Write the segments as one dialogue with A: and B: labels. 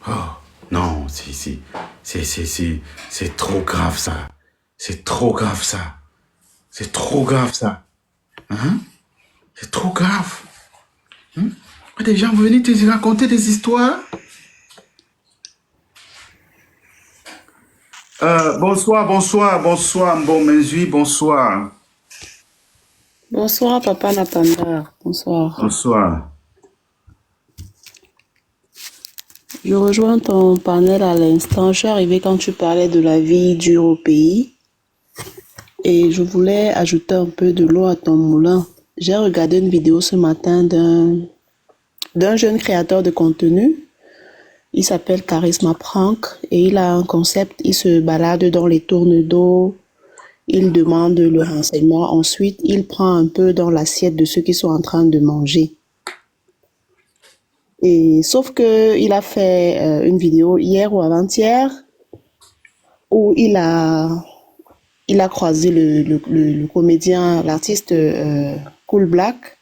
A: Oh, non, c'est trop grave ça. C'est trop grave ça. C'est trop grave ça. Hein? C'est trop grave. Des gens vont venir te raconter des histoires. Bonsoir, bon Menzui, bonsoir.
B: Bonsoir, Papa Napanda. Bonsoir.
A: Bonsoir.
B: Je rejoins ton panel à l'instant. Je suis arrivée quand tu parlais de la vie dure au pays et je voulais ajouter un peu de l'eau à ton moulin. J'ai regardé une vidéo ce matin d'un jeune créateur de contenu. Il s'appelle Charisma Prank et il a un concept. Il se balade dans les tournes d'eau. Il demande le renseignement. Ensuite, il prend un peu dans l'assiette de ceux qui sont en train de manger. Et sauf que il a fait une vidéo hier ou avant-hier où il a croisé le comédien, l'artiste Cool Black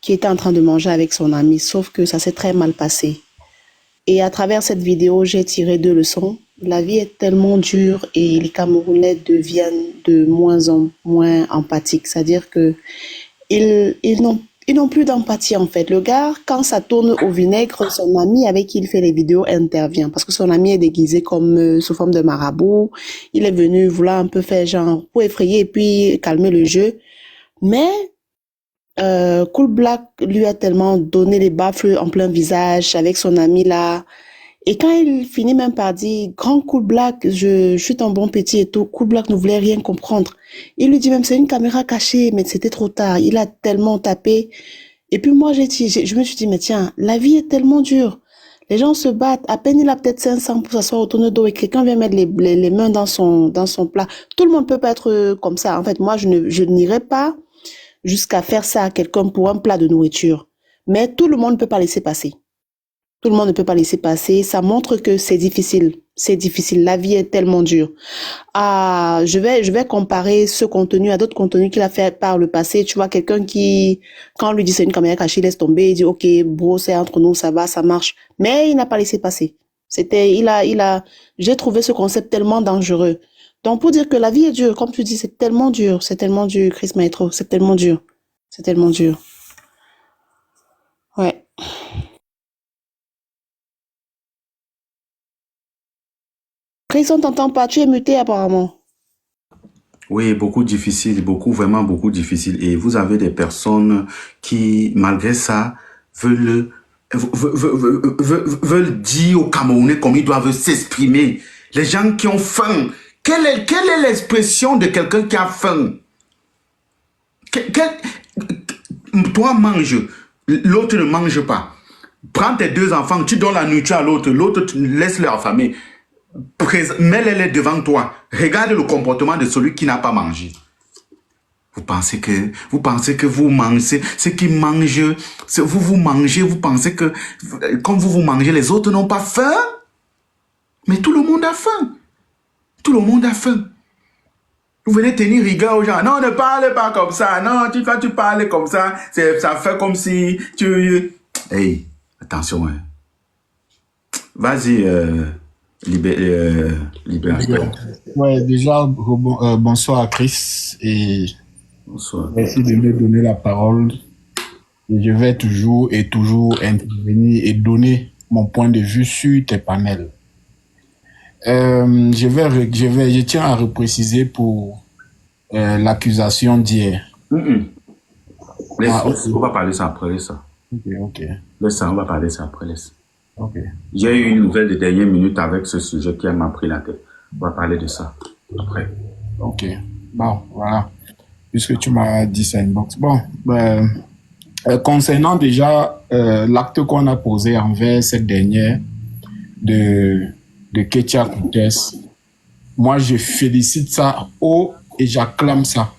B: qui était en train de manger avec son ami. Sauf que ça s'est très mal passé. Et à travers cette vidéo, j'ai tiré 2 leçons. La vie est tellement dure et les Camerounais deviennent de moins en moins empathiques. C'est-à-dire que ils n'ont plus d'empathie en fait. Le gars, quand ça tourne au vinaigre, son ami avec qui il fait les vidéos intervient parce que son ami est déguisé comme sous forme de marabout. Il est venu vouloir un peu faire genre pour effrayer et puis calmer le jeu. Mais Cool Black lui a tellement donné les baffles en plein visage avec son ami là. Et quand il finit même par dire, grand Cool Black, je suis ton bon petit et tout, Cool Black ne voulait rien comprendre. Il lui dit même, c'est une caméra cachée, mais c'était trop tard. Il a tellement tapé. Et puis moi, je me suis dit, mais tiens, la vie est tellement dure. Les gens se battent. À peine il a peut-être 500 pour s'asseoir au tourne d'eau et quelqu'un vient mettre les mains dans son plat. Tout le monde peut pas être comme ça. En fait, moi, je n'irai pas jusqu'à faire ça à quelqu'un pour un plat de nourriture. Mais tout le monde ne peut pas laisser passer. Tout le monde ne peut pas laisser passer. Ça montre que c'est difficile. C'est difficile. La vie est tellement dure. Ah, je vais comparer ce contenu à d'autres contenus qu'il a fait par le passé. Tu vois, quelqu'un qui, quand on lui dit c'est une caméra cachée, il laisse tomber. Il dit, OK, bro, c'est entre nous, ça va, ça marche. Mais il n'a pas laissé passer. J'ai trouvé ce concept tellement dangereux. Donc, pour dire que la vie est dure, comme tu dis, c'est tellement dur, Chris Maestro, c'est tellement dur. C'est tellement dur. Ouais. Chris, on t'entend pas, tu es muté apparemment.
A: Oui, beaucoup difficile, vraiment beaucoup difficile. Et vous avez des personnes qui, malgré ça, veulent, veulent dire aux Camerounais comment ils doivent s'exprimer. Les gens qui ont faim. Quelle est l'expression de quelqu'un qui a faim? Toi, mange. L'autre ne mange pas. Prends tes 2 enfants, tu donnes la nourriture à l'autre. L'autre, tu laisses leur affamer. Mets-les devant toi. Regarde le comportement de celui qui n'a pas mangé. Vous pensez que vous mangez, ce qui mangent, vous mangez, vous pensez que comme vous mangez, les autres n'ont pas faim? Mais tout le monde a faim. Tout le monde a faim. Vous venez tenir rigueur aux gens. Non, ne parlez pas comme ça. Non, quand tu parles comme ça, ça fait comme si tu... Hey, attention. Hein. Vas-y, libérateur.
C: Ouais, déjà, bonsoir à Chris et
A: Bonsoir.
C: merci de me donner la parole. Et je vais toujours intervenir et donner mon point de vue sur tes panels. Je tiens à repréciser pour l'accusation d'hier.
A: On va parler ça après, laisse ça.
C: Ok.
A: Laisse ça, on va parler ça après, laisse.
C: Ok.
A: J'ai eu une nouvelle de dernière minute avec ce sujet qui m'a pris la tête. On va parler de ça après.
C: Ok. Bon, voilà. Puisque tu m'as dit ça inbox. Bon, concernant déjà l'acte qu'on a posé envers cette dernière de Ketia Koutes, moi je félicite ça haut et j'acclame ça.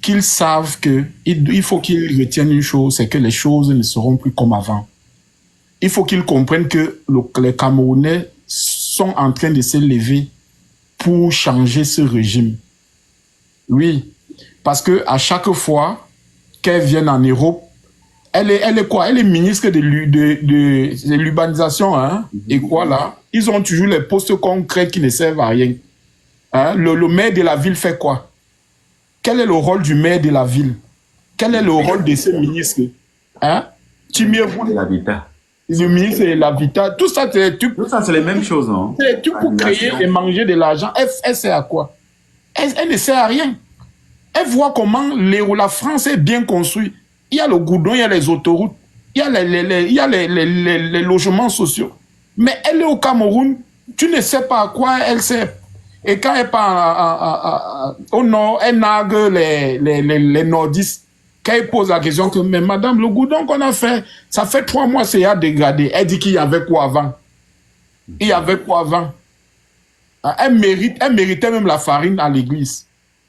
C: Qu'ils savent que il faut qu'ils retiennent une chose, c'est que les choses ne seront plus comme avant. Il faut qu'ils comprennent que les Camerounais sont en train de se lever pour changer ce régime. Oui, parce que à chaque fois qu'elles viennent en Europe, Elle est quoi? Elle est ministre de l'urbanisation, hein? Et quoi là? Ils ont toujours les postes concrets qui ne servent à rien. Hein? Le maire de la ville fait quoi? Quel est le rôle du maire de la ville? Quel est le rôle de ces ministres? Hein?
A: L'habitat.
C: Le ministre de l'habitat, tout ça, c'est des trucs.
A: Tout ça, c'est les mêmes choses, non?
C: C'est des trucs pour créer et manger de l'argent. Elle sert à quoi? Elle ne sert à rien. Elle voit comment la France est bien construite. Il y a le goudron, il y a les autoroutes, il y a les logements sociaux. Mais elle est au Cameroun, tu ne sais pas à quoi elle sert. Et quand elle part au nord, elle nargue les nordistes. Quand elle pose la question que, mais madame, le goudron qu'on a fait, ça fait 3 mois, c'est à dégrader. Elle dit qu'il y avait quoi avant? Il y avait quoi avant? Elle méritait même la farine à l'église.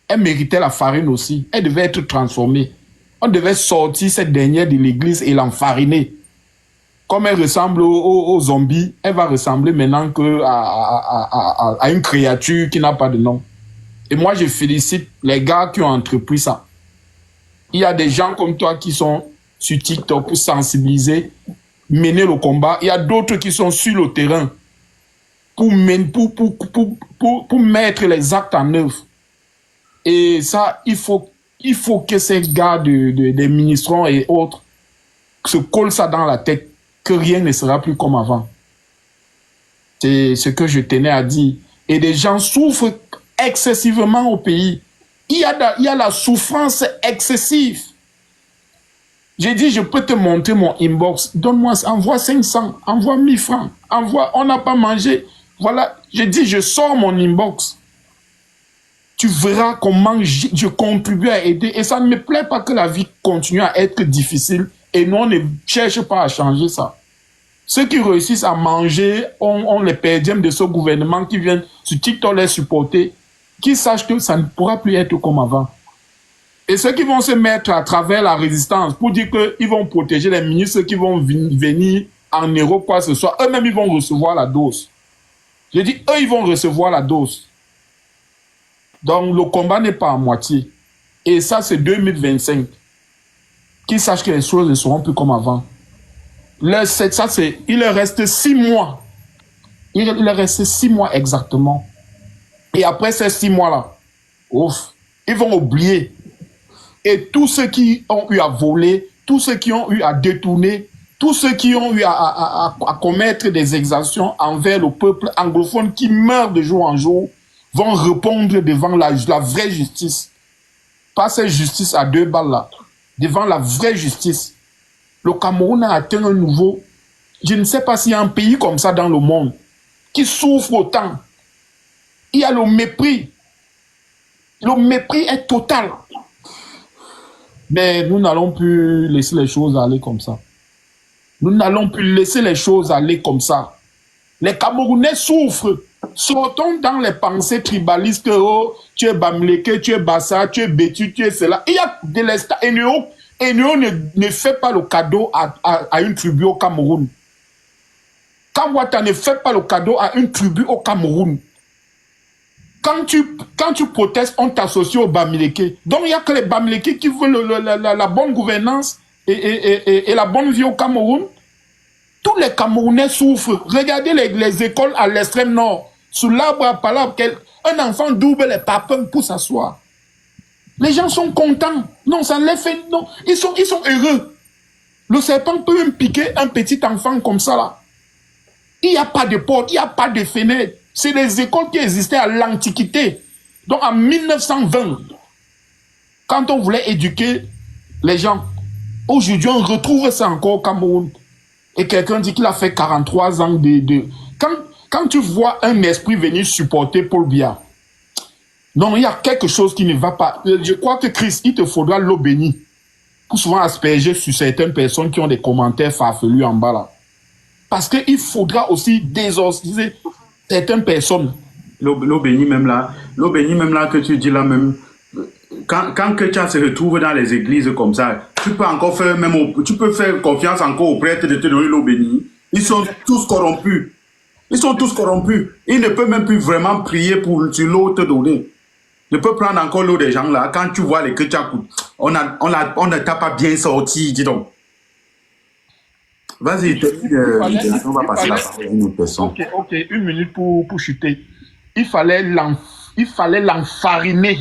C: Elle méritait la farine aussi. Elle devait être transformée. On devait sortir cette dernière de l'église et l'enfariner. Comme elle ressemble aux zombies, elle va ressembler maintenant à une créature qui n'a pas de nom. Et moi, je félicite les gars qui ont entrepris ça. Il y a des gens comme toi qui sont sur TikTok pour sensibiliser, mener le combat. Il y a d'autres qui sont sur le terrain pour mettre les actes en œuvre. Et ça, il faut que ces gars des ministrants et autres se collent ça dans la tête, que rien ne sera plus comme avant. C'est ce que je tenais à dire. Et des gens souffrent excessivement au pays. Il y a la souffrance excessive. J'ai dit, je peux te montrer mon inbox. Donne-moi, envoie 500, envoie 1000 francs, on n'a pas mangé. Voilà, j'ai dit, je sors mon inbox. Tu verras comment je contribue à aider. Et ça ne me plaît pas que la vie continue à être difficile et nous, on ne cherche pas à changer ça. Ceux qui réussissent à manger ont les perdièmes de ce gouvernement qui viennent sur TikTok les supporter, qui sachent que ça ne pourra plus être comme avant. Et ceux qui vont se mettre à travers la résistance pour dire qu'ils vont protéger les ministres qui vont venir en Europe, quoi que ce soit, eux-mêmes, ils vont recevoir la dose. Je dis, eux, ils vont recevoir la dose. Donc, le combat n'est pas à moitié. Et ça, c'est 2025. Qu'ils sachent que les choses ne seront plus comme avant. Il reste 6 mois. Il reste 6 mois exactement. Et après ces 6 mois-là, ils vont oublier. Et tous ceux qui ont eu à voler, tous ceux qui ont eu à détourner, tous ceux qui ont eu à commettre des exactions envers le peuple anglophone qui meurt de jour en jour, vont répondre devant la vraie justice. Pas cette justice à 2 balles là. Devant la vraie justice. Le Cameroun a atteint un nouveau. Je ne sais pas s'il y a un pays comme ça dans le monde qui souffre autant. Il y a le mépris. Le mépris est total. Mais nous n'allons plus laisser les choses aller comme ça. Nous n'allons plus laisser les choses aller comme ça. Les Camerounais souffrent. Sortons dans les pensées tribalistes. Oh, tu es Bamileke, tu es Bassa, tu es Bétu, tu es cela. Il y a de l'État. Eneo ne fait pas le cadeau à une tribu au Cameroun. Kawata ne fait pas le cadeau à une tribu au Cameroun. Quand tu protestes, on t'associe aux Bamileke. Donc, il n'y a que les Bamileke qui veulent la bonne gouvernance et la bonne vie au Cameroun. Tous les Camerounais souffrent. Regardez les écoles à l'extrême nord. Sous l'arbre à palabre, un enfant double les papins pour s'asseoir. Les gens sont contents. Non, ça les fait... Non, ils sont heureux. Le serpent peut même piquer un petit enfant comme ça, là. Il n'y a pas de porte, il n'y a pas de fenêtre. C'est les écoles qui existaient à l'Antiquité. Donc, en 1920, quand on voulait éduquer les gens, aujourd'hui, on retrouve ça encore au Cameroun. Et quelqu'un dit qu'il a fait 43 ans de... Quand tu vois un esprit venir supporter Paul Biya, non, il y a quelque chose qui ne va pas. Je crois que Christ, il te faudra l'eau bénie pour souvent asperger sur certaines personnes qui ont des commentaires farfelus en bas là. Parce qu'il faudra aussi désosciser certaines personnes.
A: L'eau bénie même là que tu dis là même, quand quelqu'un se retrouve dans les églises comme ça, tu peux faire confiance encore aux prêtres de te donner l'eau bénie. Ils sont tous corrompus. Ils ne peuvent même plus vraiment prier sur l'eau te donner. Ne peut prendre encore l'eau des gens là. Quand tu vois les chrétiens, on ne t'a pas bien sorti, dis donc. Vas-y, on va passer la parole à une autre personne.
C: Ok, 1 minute pour chuter. Il fallait l'enfariner.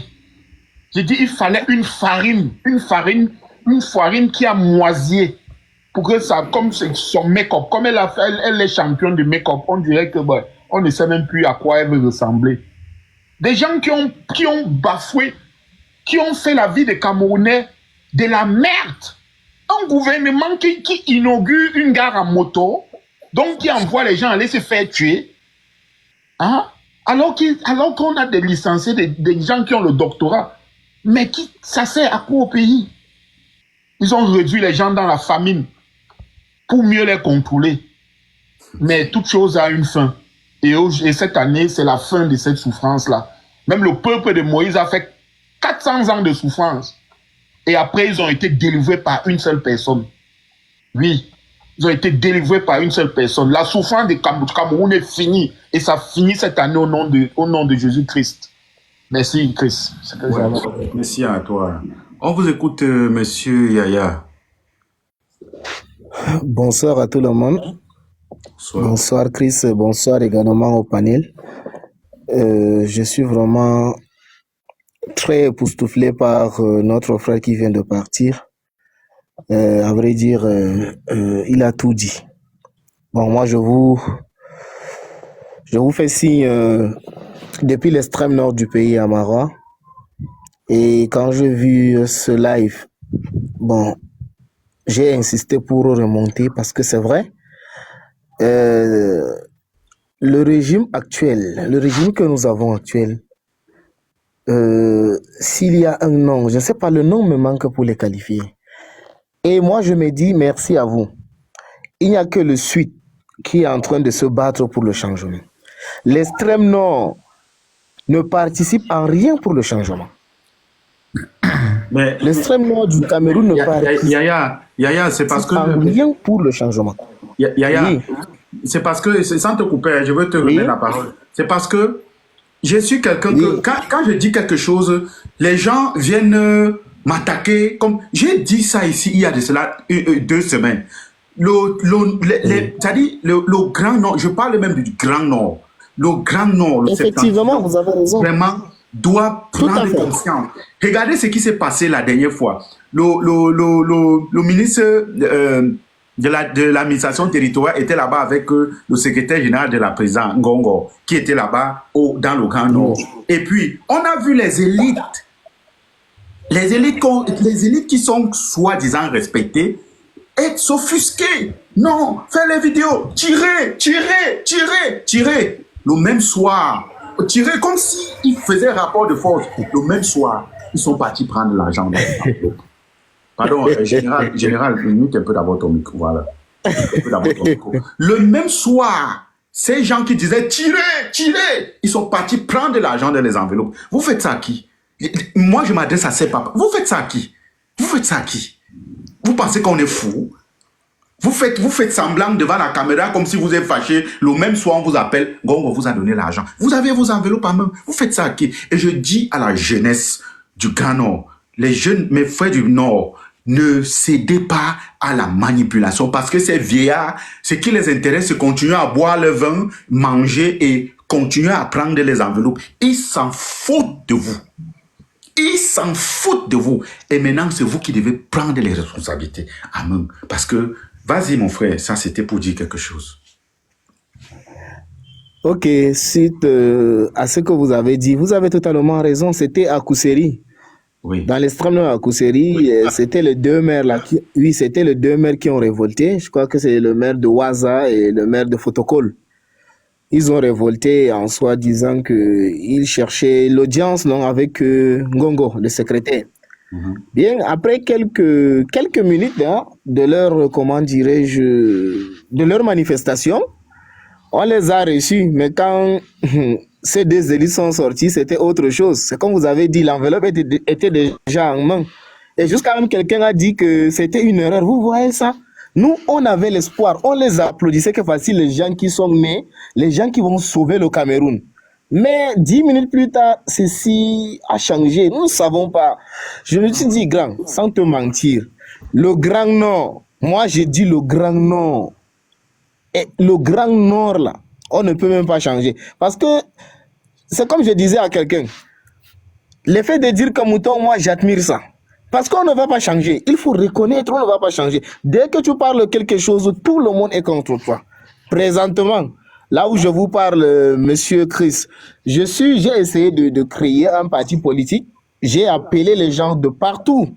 C: J'ai dit, il fallait une farine qui a moisié. Pour que ça, comme c'est son make-up, comme elle est championne de make-up, on dirait que on ne sait même plus à quoi elle veut ressembler. Des gens qui ont bafoué, qui ont fait la vie des Camerounais de la merde. Un gouvernement qui inaugure une gare à moto, donc qui envoie les gens aller se faire tuer. Hein? Alors qu'on a des licenciés, des gens qui ont le doctorat. Mais ça sert à quoi au pays? Ils ont réduit les gens dans la famine pour mieux les contrôler. Mais toute chose a une fin. Et cette année, c'est la fin de cette souffrance-là. Même le peuple de Moïse a fait 400 ans de souffrance. Et après, ils ont été délivrés par une seule personne. Oui, ils ont été délivrés par une seule personne. La souffrance du Cameroun est finie. Et ça finit cette année au nom de Jésus-Christ. Merci, Chris.
A: Merci à toi. On vous écoute, monsieur Yaya.
D: Bonsoir à tout le monde. Bonsoir Chris, bonsoir également au panel. Je suis vraiment très époustouflé par notre frère qui vient de partir. À vrai dire, il a tout dit. Bon, moi je vous fais signe depuis l'extrême nord du pays, Amara. Et quand j'ai vu ce live, bon, j'ai insisté pour remonter parce que c'est vrai. Le régime actuel, le régime que nous avons actuel, s'il y a un nom, je ne sais pas, le nom me manque pour les qualifier. Et moi, je me dis merci à vous. Il n'y a que le Sud qui est en train de se battre pour le changement. L'extrême nord ne participe en rien pour le changement.
A: Mais
D: l'extrême nord du Cameroun ne participe
A: Yaya, c'est parce que
D: en rien pour le changement.
A: Yaya,
D: Oui.
A: c'est parce que, sans te couper, je veux te remettre la parole. C'est parce que je suis quelqu'un que, quand je dis quelque chose, les gens viennent m'attaquer. Comme j'ai dit ça ici il y a de cela 2 semaines. C'est-à-dire le Grand Nord, je parle même du Grand Nord. Le Grand Nord, le
D: Effectivement, vous avez raison.
A: vraiment doit prendre conscience. Regardez ce qui s'est passé la dernière fois. Le ministre de l'administration territoriale était là-bas avec le secrétaire général de la présidence, Ngongo, qui était là-bas dans le Grand Nord. Et puis, on a vu les élites qui sont soi-disant respectées, être s'offusquées. Non, faire les vidéos, tirer. Le même soir, tirer comme s'ils faisaient rapport de force. Le même soir, ils sont partis prendre l'argent. Pardon, général, minute un peu d'abord ton micro, voilà. Le même soir, ces gens qui disaient tirer, ils sont partis prendre l'argent dans les enveloppes. Vous faites ça à qui? Moi, je m'adresse à ces papas. Vous faites ça à qui? Vous pensez qu'on est fou? Vous faites semblant devant la caméra comme si vous êtes fâché. Le même soir, on vous appelle, Gongo vous a donné l'argent. Vous avez vos enveloppes en main. Vous faites ça à qui? Et je dis à la jeunesse du Grand Nord, les jeunes, mes frères du Nord, ne cédez pas à la manipulation parce que ces vieillards, ce qui les intéresse, c'est continuer à boire le vin, manger et continuer à prendre les enveloppes. Ils s'en foutent de vous. Et maintenant, c'est vous qui devez prendre les responsabilités à main. Parce que, vas-y mon frère, ça c'était pour dire quelque chose.
D: Ok, suite à ce que vous avez dit, vous avez totalement raison, c'était à Kousséri.
A: Oui.
D: Dans l'extrême nord à Kousséri, c'était les 2 maires là. C'était les 2 maires qui ont révolté. Je crois que c'est le maire de Ouaza et le maire de Fotokol. Ils ont révolté en soi disant qu'ils cherchaient l'audience avec Ngongo, le secrétaire. Bien, après quelques minutes de leur, comment dirais-je, de leur manifestation, on les a reçus. Mais quand ces 2 élites sont sortis, c'était autre chose. C'est comme vous avez dit, l'enveloppe était déjà en main. Et jusqu'à même quelqu'un a dit que c'était une erreur. Vous voyez ça? Nous, on avait l'espoir, on les applaudissait que facile les gens qui sont nés, les gens qui vont sauver le Cameroun. Mais 10 minutes plus tard, ceci a changé. Nous ne savons pas. Je me suis dit, grand, sans te mentir, le Grand Nord Moi, j'ai dit le Grand Nord. Et le Grand Nord, là, on ne peut même pas changer. Parce que, c'est comme je disais à quelqu'un, l'effet de dire comme mouton, moi, j'admire ça. Parce qu'on ne va pas changer. Il faut reconnaître, on ne va pas changer. Dès que tu parles quelque chose, tout le monde est contre toi. Présentement, là où je vous parle, monsieur Chris, j'ai essayé de créer un parti politique. J'ai appelé les gens de partout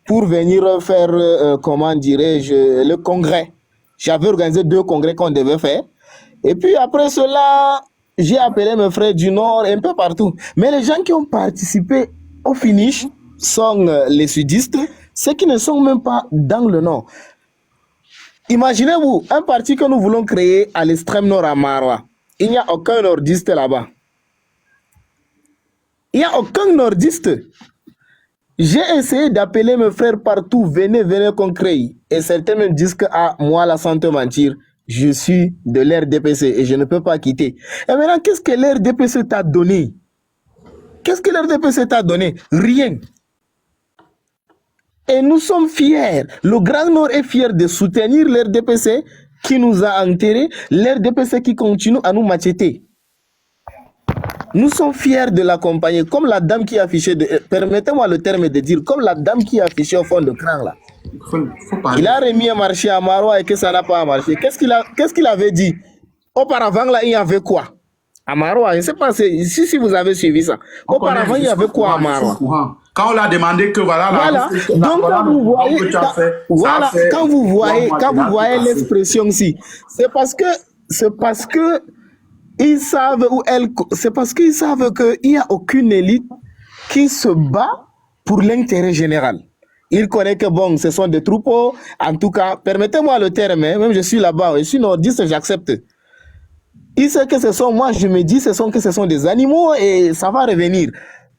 D: pour venir faire, comment dirais-je, le congrès. J'avais organisé 2 congrès qu'on devait faire. Et puis après cela, j'ai appelé mes frères du Nord, un peu partout. Mais les gens qui ont participé au finish sont les sudistes, ceux qui ne sont même pas dans le Nord. Imaginez-vous, un parti que nous voulons créer à l'extrême nord à Maroua. Il n'y a aucun nordiste là-bas. Il n'y a aucun nordiste. J'ai essayé d'appeler mes frères partout, venez qu'on crée. Et certains me disent que, ah, moi, la sans te mentir, je suis de l'RDPC et je ne peux pas quitter. Et maintenant, qu'est-ce que l'RDPC t'a donné? Qu'est-ce que l'RDPC t'a donné? Rien. Et nous sommes fiers. Le Grand Nord est fier de soutenir l'RDPC qui nous a enterrés, l'RDPC qui continue à nous macheter. Nous sommes fiers de l'accompagner, comme la dame qui affichait, permettez-moi le terme de dire, comme la dame qui affichait au fond de cran là. Il a remis un marché à Maroua et que ça n'a pas marché. Qu'est-ce qu'il avait dit? Auparavant là, il y avait quoi? À Maroua, je ne sais pas si vous avez suivi ça. Auparavant, il y avait quoi à Maroua?
A: Quand on l'a demandé que
D: voilà. Donc quand vous voyez, quand vous voyez l'expression ci, c'est parce que ils savent c'est parce qu'ils savent qu'il n'y a aucune élite qui se bat pour l'intérêt général. Ils connaissent que bon, ce sont des troupeaux. En tout cas, permettez-moi le terme, même je suis là-bas, je suis nordiste, j'accepte. Ils savent que ce sont, moi je me dis, que ce sont des animaux et ça va revenir.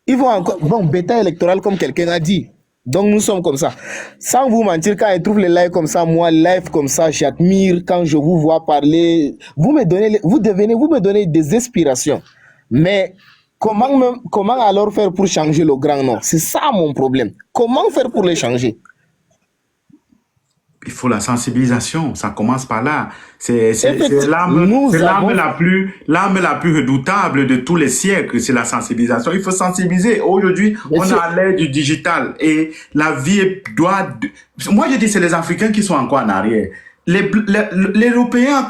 D: Ils vont encore, bon, bêta électoral comme quelqu'un a dit. Donc nous sommes comme ça. Sans vous mentir, quand ils trouvent les lives comme ça, moi, live comme ça, j'admire quand je vous vois parler. Vous me donnez des inspirations. Mais comment alors faire pour changer le Grand Nord? C'est ça mon problème. Comment faire pour les changer?
A: Il faut la sensibilisation, ça commence par là. C'est l'arme la plus redoutable de tous les siècles, c'est la sensibilisation. Il faut sensibiliser. Aujourd'hui, on est à l'ère du digital et la vie doit... Moi, je dis c'est les Africains qui sont encore en arrière. Les Européens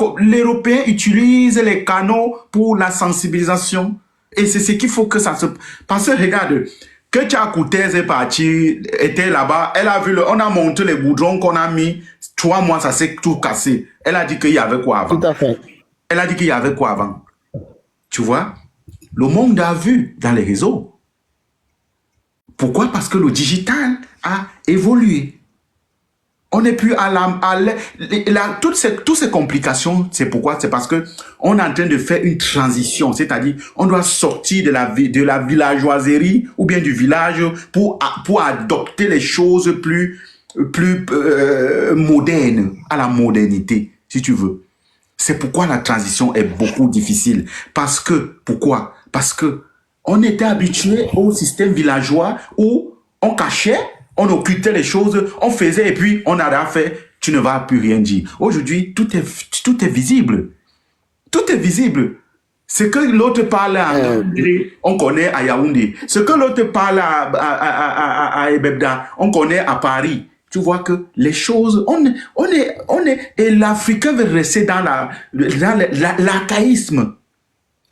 A: utilisent les canaux pour la sensibilisation et c'est ce qu'il faut que ça se... Parce que regarde... Que Tchakoutez est parti, était là-bas, elle a vu, on a monté les goudrons qu'on a mis, 3 mois, ça s'est tout cassé. Elle a dit qu'il y avait quoi avant.
D: Tout à fait.
A: Elle a dit qu'il y avait quoi avant. Tu vois, le monde a vu dans les réseaux. Pourquoi? Parce que le digital a évolué. On n'est plus toutes ces complications, c'est pourquoi? C'est parce que on est en train de faire une transition, c'est-à-dire on doit sortir de la villageoiserie ou bien du village pour adopter les choses plus modernes, à la modernité, si tu veux. C'est pourquoi la transition est beaucoup difficile. Pourquoi? Parce que on était habitué au système villageois où on cachait, on occultait les choses, on faisait et puis on a fait, tu ne vas plus rien dire. Aujourd'hui, tout est visible. Tout est visible. Ce que l'autre parle à Yaoundé, on connaît à Yaoundé. Ce que l'autre parle à Ebebda, on connaît à Paris. Tu vois que les choses, et l'Africain veut rester dans l'archaïsme.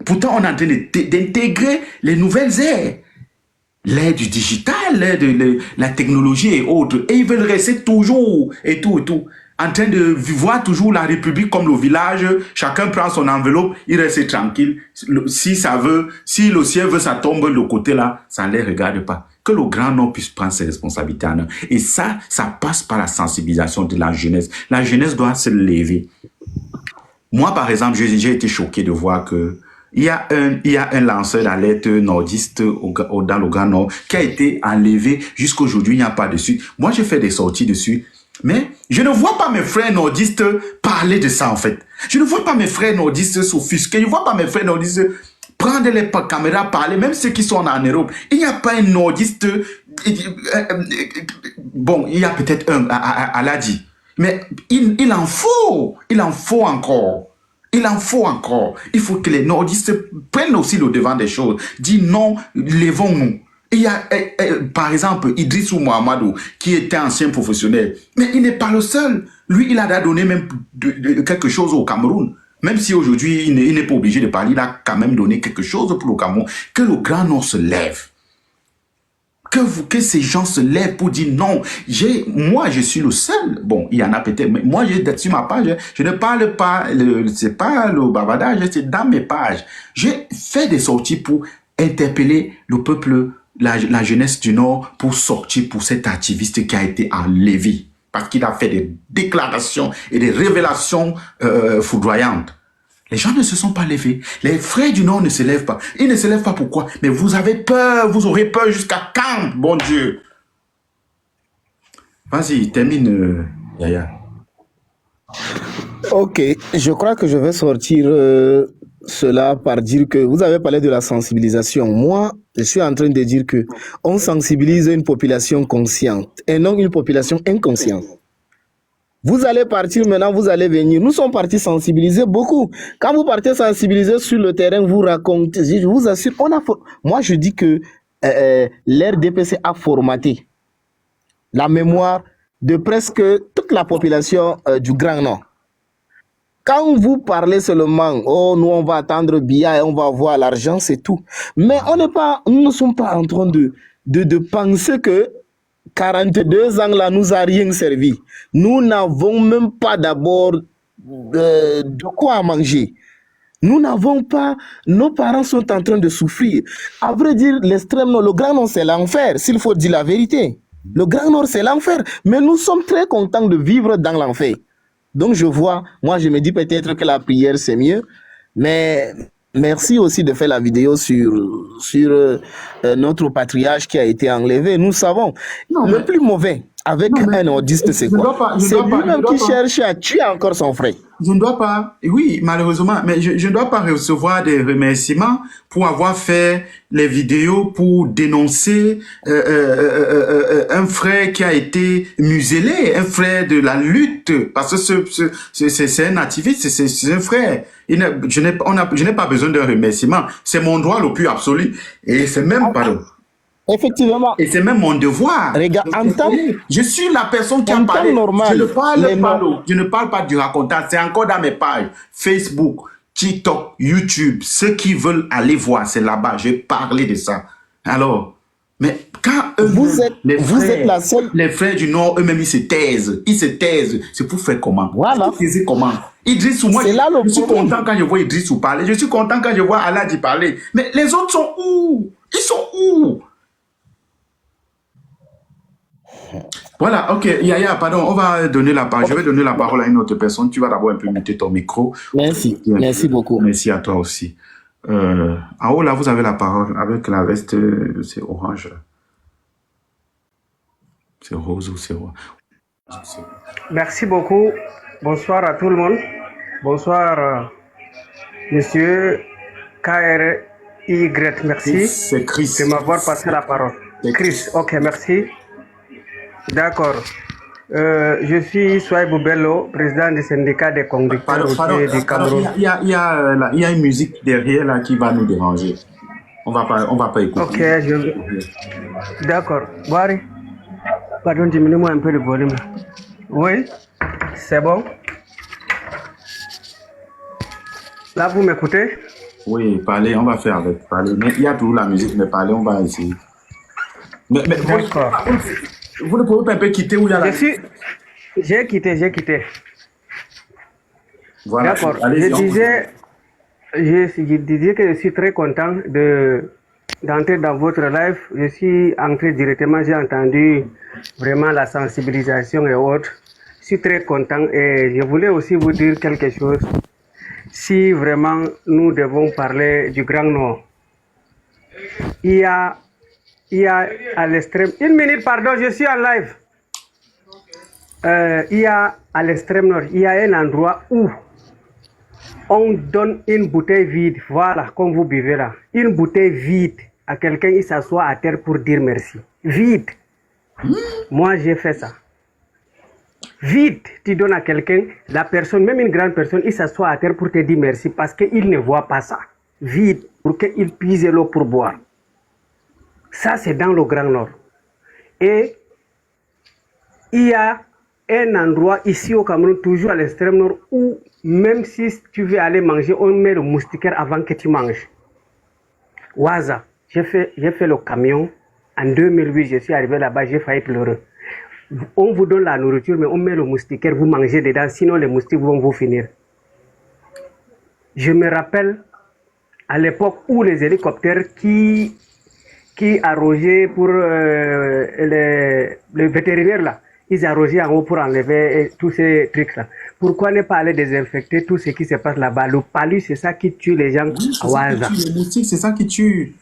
A: Pourtant, on est en train d'intégrer les nouvelles ères. L'ère du digital, l'ère de la technologie et autres. Et ils veulent rester toujours et tout. En train de voir toujours la République comme le village. Chacun prend son enveloppe, il reste tranquille. Si le ciel veut, ça tombe de côté là, ça ne les regarde pas. Que le Grand Nord puisse prendre ses responsabilités en eux. Et ça passe par la sensibilisation de la jeunesse. La jeunesse doit se lever. Moi, par exemple, j'ai été choqué de voir que il y a un lanceur d'alerte nordiste dans le Grand Nord qui a été enlevé jusqu'aujourd'hui, il n'y a pas de suite. Moi, j'ai fait des sorties dessus, mais je ne vois pas mes frères nordistes parler de ça, en fait. Je ne vois pas mes frères nordistes s'offusquer, je ne vois pas mes frères nordistes prendre les caméras, parler, même ceux qui sont en Europe. Il n'y a pas un nordiste, bon, il y a peut-être un, Aladi. Mais il en faut encore. Il en faut encore. Il faut que les nordistes prennent aussi le devant des choses. Dis non, levons-nous. Il y a, par exemple, Idrissou Mohamedou, qui était ancien professionnel. Mais il n'est pas le seul. Lui, il a donné même quelque chose au Cameroun. Même si aujourd'hui, il n'est pas obligé de parler, il a quand même donné quelque chose pour le Cameroun. Que le Grand Nord se lève. Que ces gens se lèvent pour dire non, moi je suis le seul. Bon, il y en a peut-être, mais moi sur ma page, je ne parle pas, c'est pas le bavardage, c'est dans mes pages. J'ai fait des sorties pour interpeller le peuple, la jeunesse du Nord, pour sortir pour cet activiste qui a été enlevé. Parce qu'il a fait des déclarations et des révélations foudroyantes. Les gens ne se sont pas levés. Les frères du Nord ne se lèvent pas. Ils ne se lèvent pas pourquoi? Mais vous avez peur, vous aurez peur jusqu'à quand, bon Dieu? Vas-y, termine, Yaya.
D: Ok, je crois que je vais sortir cela par dire que vous avez parlé de la sensibilisation. Moi, je suis en train de dire que on sensibilise une population consciente et non une population inconsciente. Vous allez partir maintenant, vous allez venir. Nous sommes partis sensibiliser beaucoup. Quand vous partez sensibiliser sur le terrain, vous racontez. Je vous assure, moi je dis que l'RDPC a formaté la mémoire de presque toute la population du Grand Nord. Quand vous parlez seulement, oh, nous on va attendre Bia et on va voir l'argent, c'est tout. Mais nous ne sommes pas en train de penser que 42 ans là nous a rien servi. Nous n'avons même pas d'abord de quoi manger. Nous n'avons pas, nos parents sont en train de souffrir. À vrai dire, l'extrême nord, le Grand Nord c'est l'enfer, s'il faut dire la vérité. Le Grand Nord c'est l'enfer, mais nous sommes très contents de vivre dans l'enfer. Donc moi je me dis peut-être que la prière c'est mieux, mais merci aussi de faire la vidéo sur notre patriarche qui a été enlevé. Nous savons. Le plus mauvais avec un nordiste, c'est quoi? C'est lui-même qui cherche à tuer encore son frère.
A: Je ne dois pas, oui, malheureusement, mais je ne dois pas recevoir des remerciements pour avoir fait les vidéos pour dénoncer un frère qui a été muselé, un frère de la lutte, parce que c'est un activiste, c'est un frère. Je n'ai pas besoin d'un remerciement. C'est mon droit le plus absolu. Et c'est même, pardon.
D: Effectivement.
A: Et c'est même mon devoir.
D: Regarde,
A: je suis la personne qui a parlé. Je ne parle pas du racontage. C'est encore dans mes pages. Facebook, TikTok, YouTube. Ceux qui veulent aller voir, c'est là-bas. J'ai parlé de ça. Alors, mais quand
D: vous êtes la seule.
A: Les frères du Nord, eux-mêmes, ils se taisent. Ils se taisent. C'est pour faire comment?
D: Voilà.
A: C'est comment? Idrissou, moi, je suis content quand je vois Idrissou parler. Je suis content quand je vois Aladi parler. Mais les autres sont où? Ils sont où? Voilà, ok, Yaya, pardon, on va donner la parole. Je vais donner la parole à une autre personne. Tu vas d'abord un peu muter ton micro.
D: Merci, merci beaucoup.
A: Merci à toi aussi. En haut, là, vous avez la parole avec la veste, c'est orange. C'est rose ou c'est rose?
E: Merci beaucoup. Bonsoir à tout le monde. Bonsoir, monsieur KRY. Merci
A: c'est Chris.
E: De m'avoir passé la parole. Chris, ok, merci. D'accord. Je suis Souaïbou Bello, président du syndicat des conducteurs routiers du Cameroun.
A: Il y a une musique derrière là qui va nous déranger. On va pas écouter.
E: Ok, d'accord. Boari, pardon, diminue-moi un peu le volume. Oui, c'est bon. Là, vous m'écoutez?
A: Oui, parlez, on va faire avec. Parlez. Mais il y a toujours la musique, mais parlez, on va essayer. Mais
E: d'accord.
A: Vous ne pouvez pas un peu quitter où il y a la...
E: J'ai quitté.
A: Voilà.
E: D'accord. Je disais que je suis très content d'entrer dans votre live. Je suis entré directement, j'ai entendu vraiment la sensibilisation et autres. Je suis très content et je voulais aussi vous dire quelque chose. Si vraiment nous devons parler du Grand Nord, il y a à l'extrême... Une minute, pardon, je suis en live. Il y a à l'extrême nord, il y a un endroit où on donne une bouteille vide, voilà, comme vous buvez là. Une bouteille vide à quelqu'un, il s'assoit à terre pour dire merci. Vide. Moi, j'ai fait ça. Vite, tu donnes à quelqu'un, la personne, même une grande personne, il s'assoit à terre pour te dire merci parce qu'il ne voit pas ça. Vite, pour qu'il puise l'eau pour boire. Ça, c'est dans le Grand Nord. Et il y a un endroit ici au Cameroun, toujours à l'extrême nord, où même si tu veux aller manger, on met le moustiquaire avant que tu manges. Ouaza, j'ai fait le camion. En 2008, je suis arrivé là-bas, j'ai failli pleurer. On vous donne la nourriture, mais on met le moustiquaire, vous mangez dedans, sinon les moustiques vont vous finir. Je me rappelle à l'époque où les hélicoptères qui arrogeaient pour les vétérinaires là, ils arrogeaient en haut pour enlever tous ces trucs-là. Pourquoi ne pas aller désinfecter tout ce qui se passe là-bas? Le palu, c'est ça qui tue les gens à Ouaza.
A: Les moustiques, c'est ça qui tue.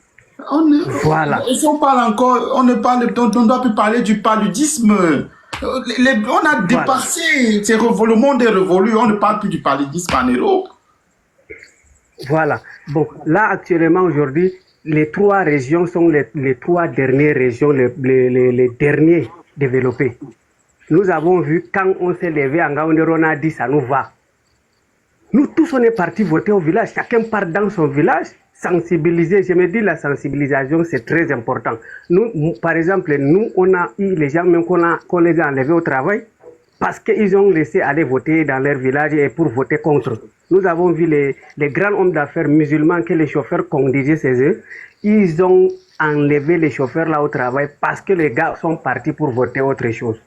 E: Voilà.
A: Si on parle encore, on ne doit plus parler du paludisme. On a dépassé, le monde est révolu, on ne parle plus du paludisme en Europe.
E: Voilà. Bon, là, actuellement, aujourd'hui, les 3 régions sont les 3 dernières régions, les derniers développés. Nous avons vu, quand on s'est levé en Gaoundé, on a dit ça nous va. Nous tous, on est partis voter au village. Chacun part dans son village, sensibiliser. Je me dis, la sensibilisation, c'est très important. Nous, par exemple, nous, on a eu les gens même qu'on les a enlevés au travail parce qu'ils ont laissé aller voter dans leur village et pour voter contre. Nous avons vu les grands hommes d'affaires musulmans que les chauffeurs conduisaient chez eux. Ils ont enlevé les chauffeurs là au travail parce que les gars sont partis pour voter autre chose.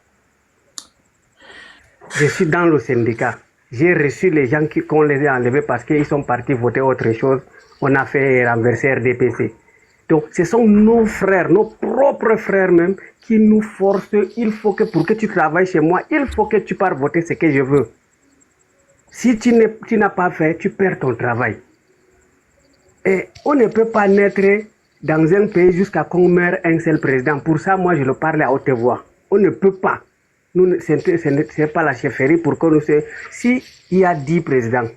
E: Je suis dans le syndicat. J'ai reçu les gens qu'on les a enlevés parce qu'ils sont partis voter autre chose. On a fait renverser RDPC. Donc, ce sont nos frères, nos propres frères même, qui nous forcent. Il faut que, pour que tu travailles chez moi, il faut que tu pars voter ce que je veux. Si tu n'as pas fait, tu perds ton travail. Et on ne peut pas naître dans un pays jusqu'à qu'on meure un seul président. Pour ça, moi, je le parle à haute voix. On ne peut pas. Nous, ce n'est pas la chefferie pour que nous sachions. S'il y a 10 présidents,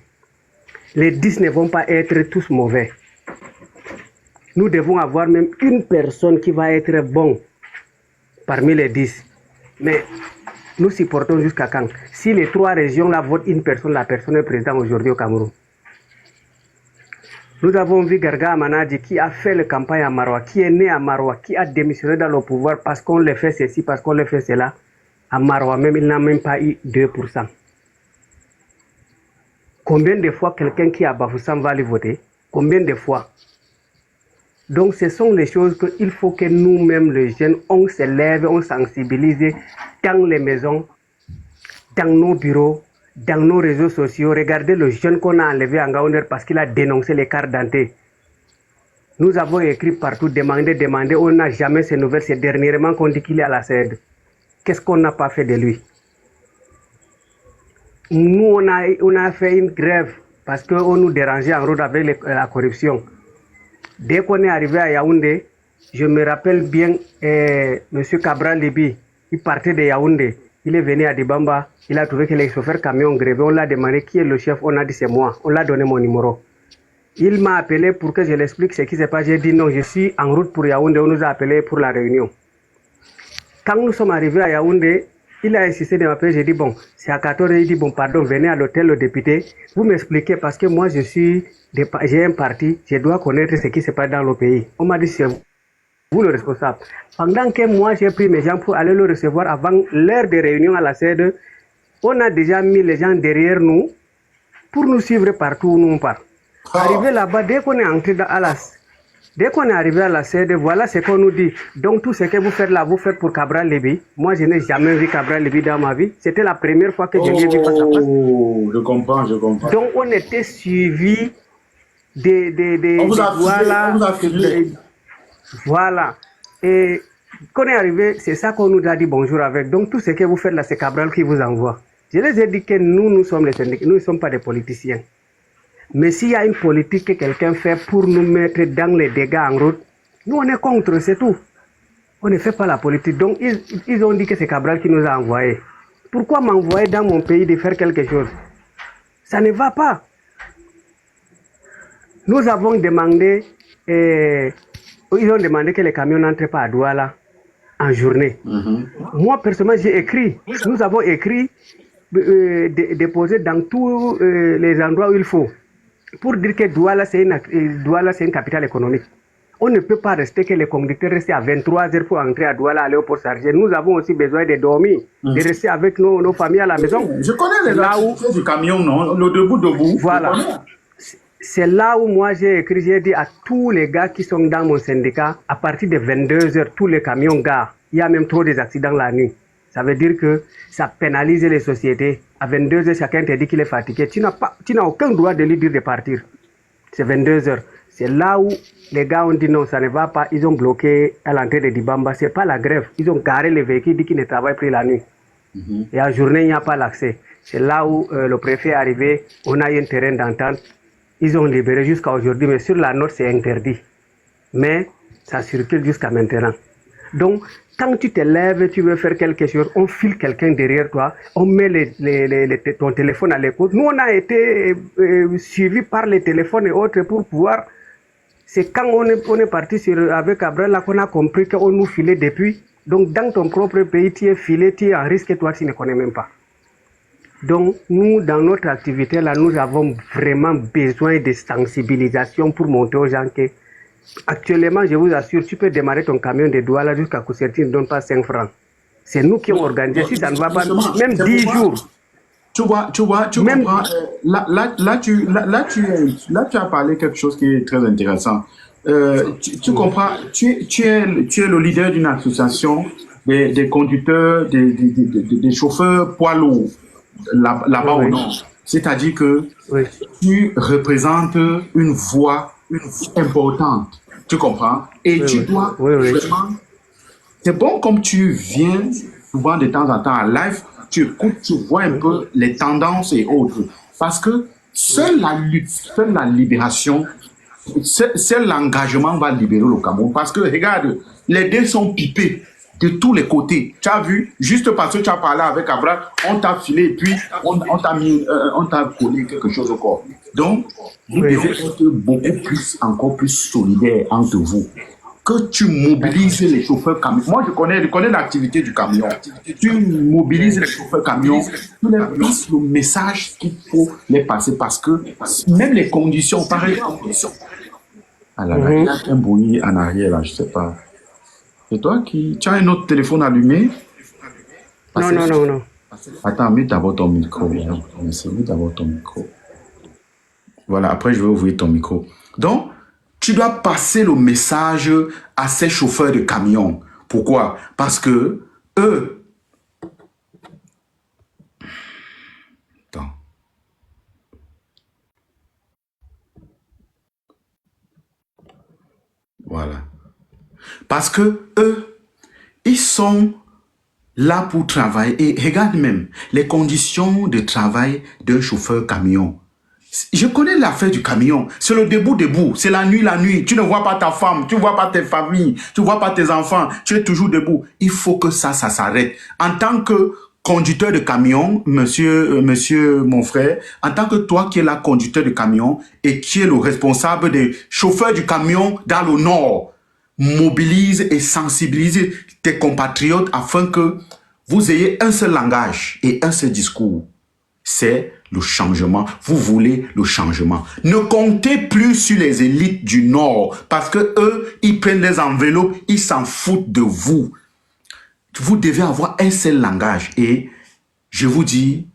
E: les 10 ne vont pas être tous mauvais. Nous devons avoir même une personne qui va être bon parmi les 10. Mais nous supportons jusqu'à quand? Si les 3 régions là votent une personne, la personne est président aujourd'hui au Cameroun. Nous avons vu Garga Amanadi qui a fait la campagne à Maroua, qui est né à Maroua, qui a démissionné dans le pouvoir parce qu'on le fait ceci, parce qu'on le fait cela. À Maroua même, il n'a même pas eu 2%. Combien de fois quelqu'un qui a Bafoussam va aller voter? Combien de fois? Donc ce sont les choses qu'il faut que nous-mêmes, les jeunes, on se lève, on sensibilise dans les maisons, dans nos bureaux, dans nos réseaux sociaux. Regardez le jeune qu'on a enlevé en Gaounder parce qu'il a dénoncé les cartes dentées. Nous avons écrit partout, demandé, on n'a jamais ces nouvelles. C'est dernièrement qu'on dit qu'il est à la CED. Qu'est-ce qu'on n'a pas fait de lui? Nous, on a fait une grève parce qu'on nous dérangeait en route avec la corruption. Dès qu'on est arrivé à Yaoundé, je me rappelle bien M. Cabral Libi, il partait de Yaoundé, il est venu à Dibamba, il a trouvé que les chauffeurs camions grévaient, on l'a demandé qui est le chef, on a dit c'est moi, on l'a donné mon numéro. Il m'a appelé pour que je l'explique ce qui s'est passé, j'ai dit non, je suis en route pour Yaoundé, on nous a appelé pour la réunion. Quand nous sommes arrivés à Yaoundé, il a insisté de m'appeler, j'ai dit bon, c'est à 14h, il dit bon pardon, venez à l'hôtel le député, vous m'expliquez parce que moi j'ai un parti, je dois connaître ce qui se passe dans le pays. On m'a dit c'est vous le responsable. Pendant que moi j'ai pris mes gens pour aller le recevoir avant l'heure de réunion à la CED, on a déjà mis les gens derrière nous pour nous suivre partout où nous on part. Arrivé là-bas, dès qu'on est entré dès qu'on est arrivé à la CED, voilà ce qu'on nous dit. Donc tout ce que vous faites là, vous faites pour Cabral Libi. Moi, je n'ai jamais vu Cabral Libi dans ma vie. C'était la première fois que je l'ai vu face à face.
A: Oh, je comprends.
E: Donc on était suivis
A: On vous a filmé.
E: Voilà. Et quand on est arrivé, c'est ça qu'on nous a dit bonjour avec. Donc tout ce que vous faites là, c'est Cabral qui vous envoie. Je les ai dit que nous sommes les syndicats, nous ne sommes pas des politiciens. Mais s'il y a une politique que quelqu'un fait pour nous mettre dans les dégâts en route, nous on est contre, c'est tout. On ne fait pas la politique. Donc ils ont dit que c'est Cabral qui nous a envoyés. Pourquoi m'envoyer dans mon pays de faire quelque chose? Ça ne va pas. Nous avons demandé, ils ont demandé que les camions n'entrent pas à Douala. en journée. Moi, personnellement, j'ai écrit. Nous avons écrit, déposé dans tous les endroits où il faut, pour dire que Douala, c'est une capitale économique. On ne peut pas rester que les conducteurs restent à 23 heures pour entrer à Douala, aller au port chargé. Nous avons aussi besoin de dormir, de rester avec nos familles à la maison.
A: Je connais les activités du camion, non? Le debout.
E: Voilà. C'est là où moi j'ai écrit, j'ai dit à tous les gars qui sont dans mon syndicat, à partir de 22 heures, tous les camions garent. Il y a même trop des accidents la nuit. Ça veut dire que ça pénalise les sociétés. À 22 heures, chacun te dit qu'il est fatigué. Tu n'as aucun droit de lui dire de partir. C'est 22 heures. C'est là où les gars ont dit non, ça ne va pas. Ils ont bloqué à l'entrée de Dibamba. Ce n'est pas la grève. Ils ont garé les véhicules, dit qu'ils ne travaillent plus la nuit. Et en journée, il n'y a pas l'accès. C'est là où le préfet est arrivé. On a eu un terrain d'entente. Ils ont libéré jusqu'à aujourd'hui, mais sur la note, c'est interdit. Mais ça circule jusqu'à maintenant. Donc, quand tu te lèves, tu veux faire quelque chose, on file quelqu'un derrière toi, on met ton téléphone à l'écoute. Nous, on a été suivis par les téléphones et autres pour pouvoir... C'est quand on est parti avec Abrel là qu'on a compris qu'on nous filait depuis. Donc, dans ton propre pays, tu es filé, tu es en risque et toi, tu ne connais même pas. Donc, nous, dans notre activité, là, nous avons vraiment besoin de sensibilisation pour montrer aux gens que, actuellement, je vous assure, tu peux démarrer ton camion de Douala jusqu'à Kousserti, ne donne pas 5 francs. C'est nous qui avons organisé. Si ça ne va pas, même 10 jours.
A: Tu comprends. Là, tu as parlé quelque chose qui est très intéressant. Tu comprends, tu es le leader d'une association des conducteurs, des chauffeurs poids lourds là-bas au nord. C'est-à-dire que tu représentes une voix importante. Tu comprends? Et tu dois vraiment... C'est bon comme tu viens souvent de temps en temps à live, tu écoutes, tu vois un peu les tendances et autres. Parce que seule la lutte, seule la libération, seul l'engagement va libérer le Cameroun. Parce que, regarde, les deux sont pipés de tous les côtés. Tu as vu, juste parce que tu as parlé avec Abraham, on t'a filé et puis on t'a collé quelque chose au corps. Donc, vous devez être encore plus solidaires entre vous. Que tu mobilises les chauffeurs camions. Moi, je connais l'activité du camion. Tu mobilises les chauffeurs camions, tu leur passes le message qu'il faut les passer parce que même les conditions, pareil. Alors là, il y a un bruit en arrière, là, je ne sais pas. C'est toi qui... Tu as un autre téléphone allumé?
E: Non.
A: Attends, mets d'abord ton micro. Mets d'abord ton micro. Voilà, après, je vais ouvrir ton micro. Donc, tu dois passer le message à ces chauffeurs de camions. Pourquoi? Parce que eux... Attends. Voilà. Parce que eux, ils sont là pour travailler. Et regarde même les conditions de travail d'un chauffeur camion. Je connais l'affaire du camion. C'est le debout. C'est la nuit. Tu ne vois pas ta femme, tu ne vois pas tes familles, tu ne vois pas tes enfants. Tu es toujours debout. Il faut que ça s'arrête. En tant que conducteur de camion, monsieur mon frère, en tant que toi qui es là conducteur de camion et qui est le responsable des chauffeurs du camion dans le Nord, mobilise et sensibilise tes compatriotes afin que vous ayez un seul langage et un seul discours. C'est le changement. Vous voulez le changement. Ne comptez plus sur les élites du Nord parce que eux, ils prennent les enveloppes, ils s'en foutent de vous. Vous devez avoir un seul langage et je vous dis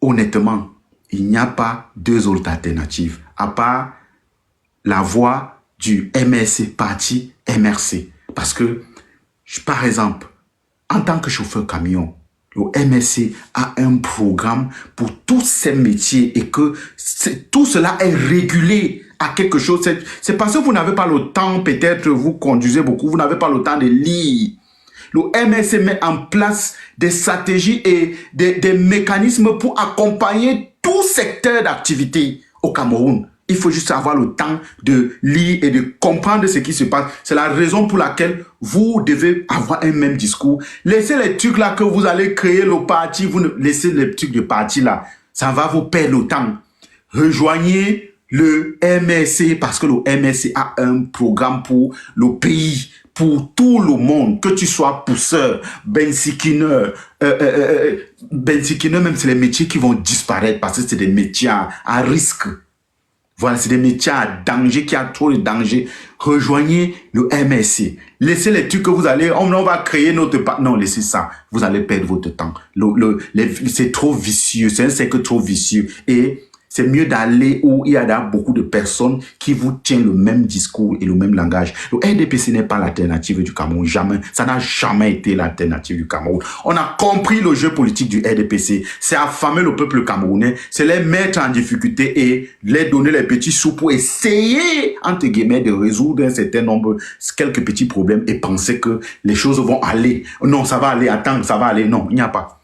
A: honnêtement, il n'y a pas deux autres alternatives à part la voie du MRC, parti MRC. Parce que, par exemple, en tant que chauffeur camion, le MRC a un programme pour tous ces métiers et que tout cela est régulé à quelque chose. C'est parce que vous n'avez pas le temps, peut-être vous conduisez beaucoup, vous n'avez pas le temps de lire. Le MRC met en place des stratégies et des mécanismes pour accompagner tout secteur d'activité au Cameroun. Il faut juste avoir le temps de lire et de comprendre ce qui se passe. C'est la raison pour laquelle vous devez avoir un même discours. Laissez les trucs là que vous allez créer le parti. Vous ne laissez les trucs de parti là. Ça va vous perdre le temps. Rejoignez le MRC parce que le MRC a un programme pour le pays. pour tout le monde, que tu sois pousseur, bensikineur, bensikineur, même c'est les métiers qui vont disparaître parce que c'est des métiers à risque. Voilà, c'est des métiers à danger, qui a trop de danger. Rejoignez le MSC. Laissez les trucs que vous allez, on va créer notre... Non, laissez ça. Vous allez perdre votre temps. C'est trop vicieux. C'est un cercle trop vicieux. Et c'est mieux d'aller où il y a beaucoup de personnes qui vous tiennent le même discours et le même langage. Le RDPC n'est pas l'alternative du Cameroun. Jamais. Ça n'a jamais été l'alternative du Cameroun. On a compris le jeu politique du RDPC. C'est affamer le peuple camerounais. C'est les mettre en difficulté et les donner les petits sous pour essayer, entre guillemets, de résoudre un certain nombre, quelques petits problèmes et penser que les choses vont aller. Non, ça va aller. Attends, ça va aller. Non, il n'y a pas.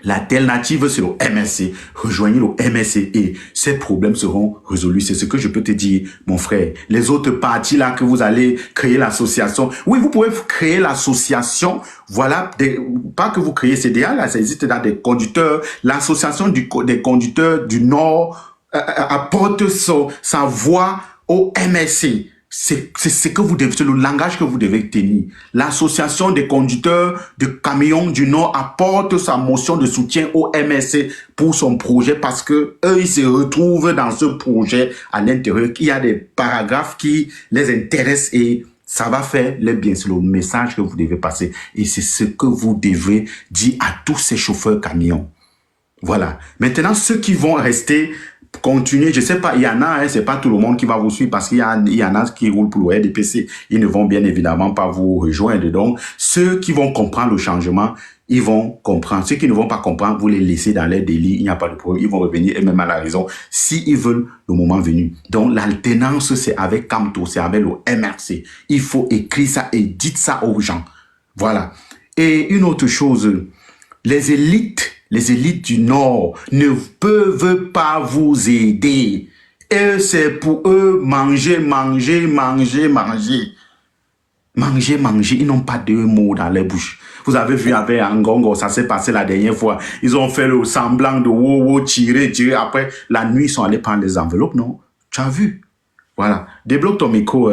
A: L'alternative, c'est le MSC. Rejoignez le MSC et ces problèmes seront résolus. C'est ce que je peux te dire, mon frère. Les autres partis là que vous allez créer l'association. Oui, vous pouvez créer l'association. Voilà, pas que vous créez CDA, là, ça existe dans des conducteurs. L'association des conducteurs du Nord apporte sa voix au MSC. C'est ce que vous devez, c'est le langage que vous devez tenir. L'association des conducteurs de camions du Nord apporte sa motion de soutien au MSC pour son projet parce que eux, ils se retrouvent dans ce projet à l'intérieur. Il y a des paragraphes qui les intéressent et ça va faire les biens. C'est le message que vous devez passer et c'est ce que vous devez dire à tous ces chauffeurs camions. Voilà. Maintenant, ceux qui vont rester continuer, je sais pas, il y en a, hein, c'est pas tout le monde qui va vous suivre parce qu'il y en a qui roulent pour le RDPC. Ils ne vont bien évidemment pas vous rejoindre. Donc, ceux qui vont comprendre le changement, ils vont comprendre. Ceux qui ne vont pas comprendre, vous les laissez dans les délits, il n'y a pas de problème. Ils vont revenir eux-mêmes à la raison s'ils veulent le moment venu. Donc, l'alternance, c'est avec Camto, c'est avec le MRC. Il faut écrire ça et dites ça aux gens. Voilà. Et une autre chose, les élites du Nord ne peuvent pas vous aider. Et c'est pour eux manger. Ils n'ont pas deux mots dans les bouches. Vous avez vu avec Angongo, ça s'est passé la dernière fois. Ils ont fait le semblant de wow, tirer. Après, la nuit, ils sont allés prendre les enveloppes, non? Tu as vu? Voilà. Débloque ton micro,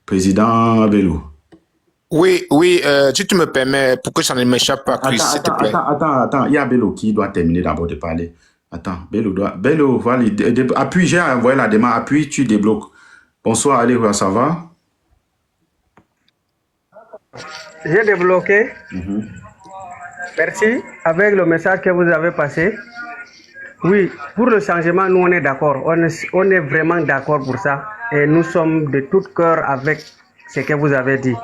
A: président Bello.
F: Oui, si tu me permets, pour que ça ne m'échappe pas, Chris, s'il te plaît.
A: Attends, il y a Bello qui doit terminer d'abord de parler. Attends, Bello, voilà, appuie, j'ai envoyé la demande, appuie, tu débloques. Bonsoir, allez, ça va?
E: J'ai débloqué. Merci. Avec le message que vous avez passé. Oui, pour le changement, nous on est d'accord. On est vraiment d'accord pour ça. Et nous sommes de tout cœur avec ce que vous avez dit.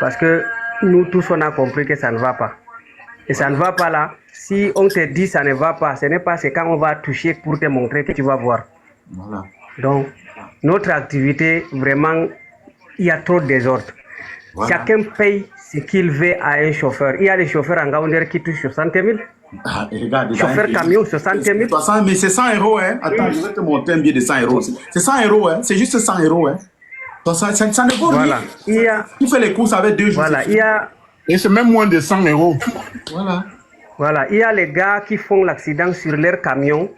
E: Parce que nous tous, on a compris que ça ne va pas. Et ça ne va pas là. Si on te dit ça ne va pas, ce n'est pas ce quand on va toucher pour te montrer que tu vas voir.
A: Voilà.
E: Donc, notre activité, vraiment, il y a trop de désordre. Voilà. Chacun paye ce qu'il veut à un chauffeur. Il y a des chauffeurs en Gaoundère qui touchent 60 000.
A: Regarde,
E: chauffeur camion, 60 000.
A: Mais c'est 100 €, hein. Attends, je vais te montrer un billet de 100 €. C'est 100 €, hein. C'est juste 100 €, hein. Ça ne vaut rien. Tu fais les courses avec 2 jours.
E: Voilà,
C: et c'est même moins de 100 €.
E: Voilà, il y a les gars qui font l'accident sur leur camion.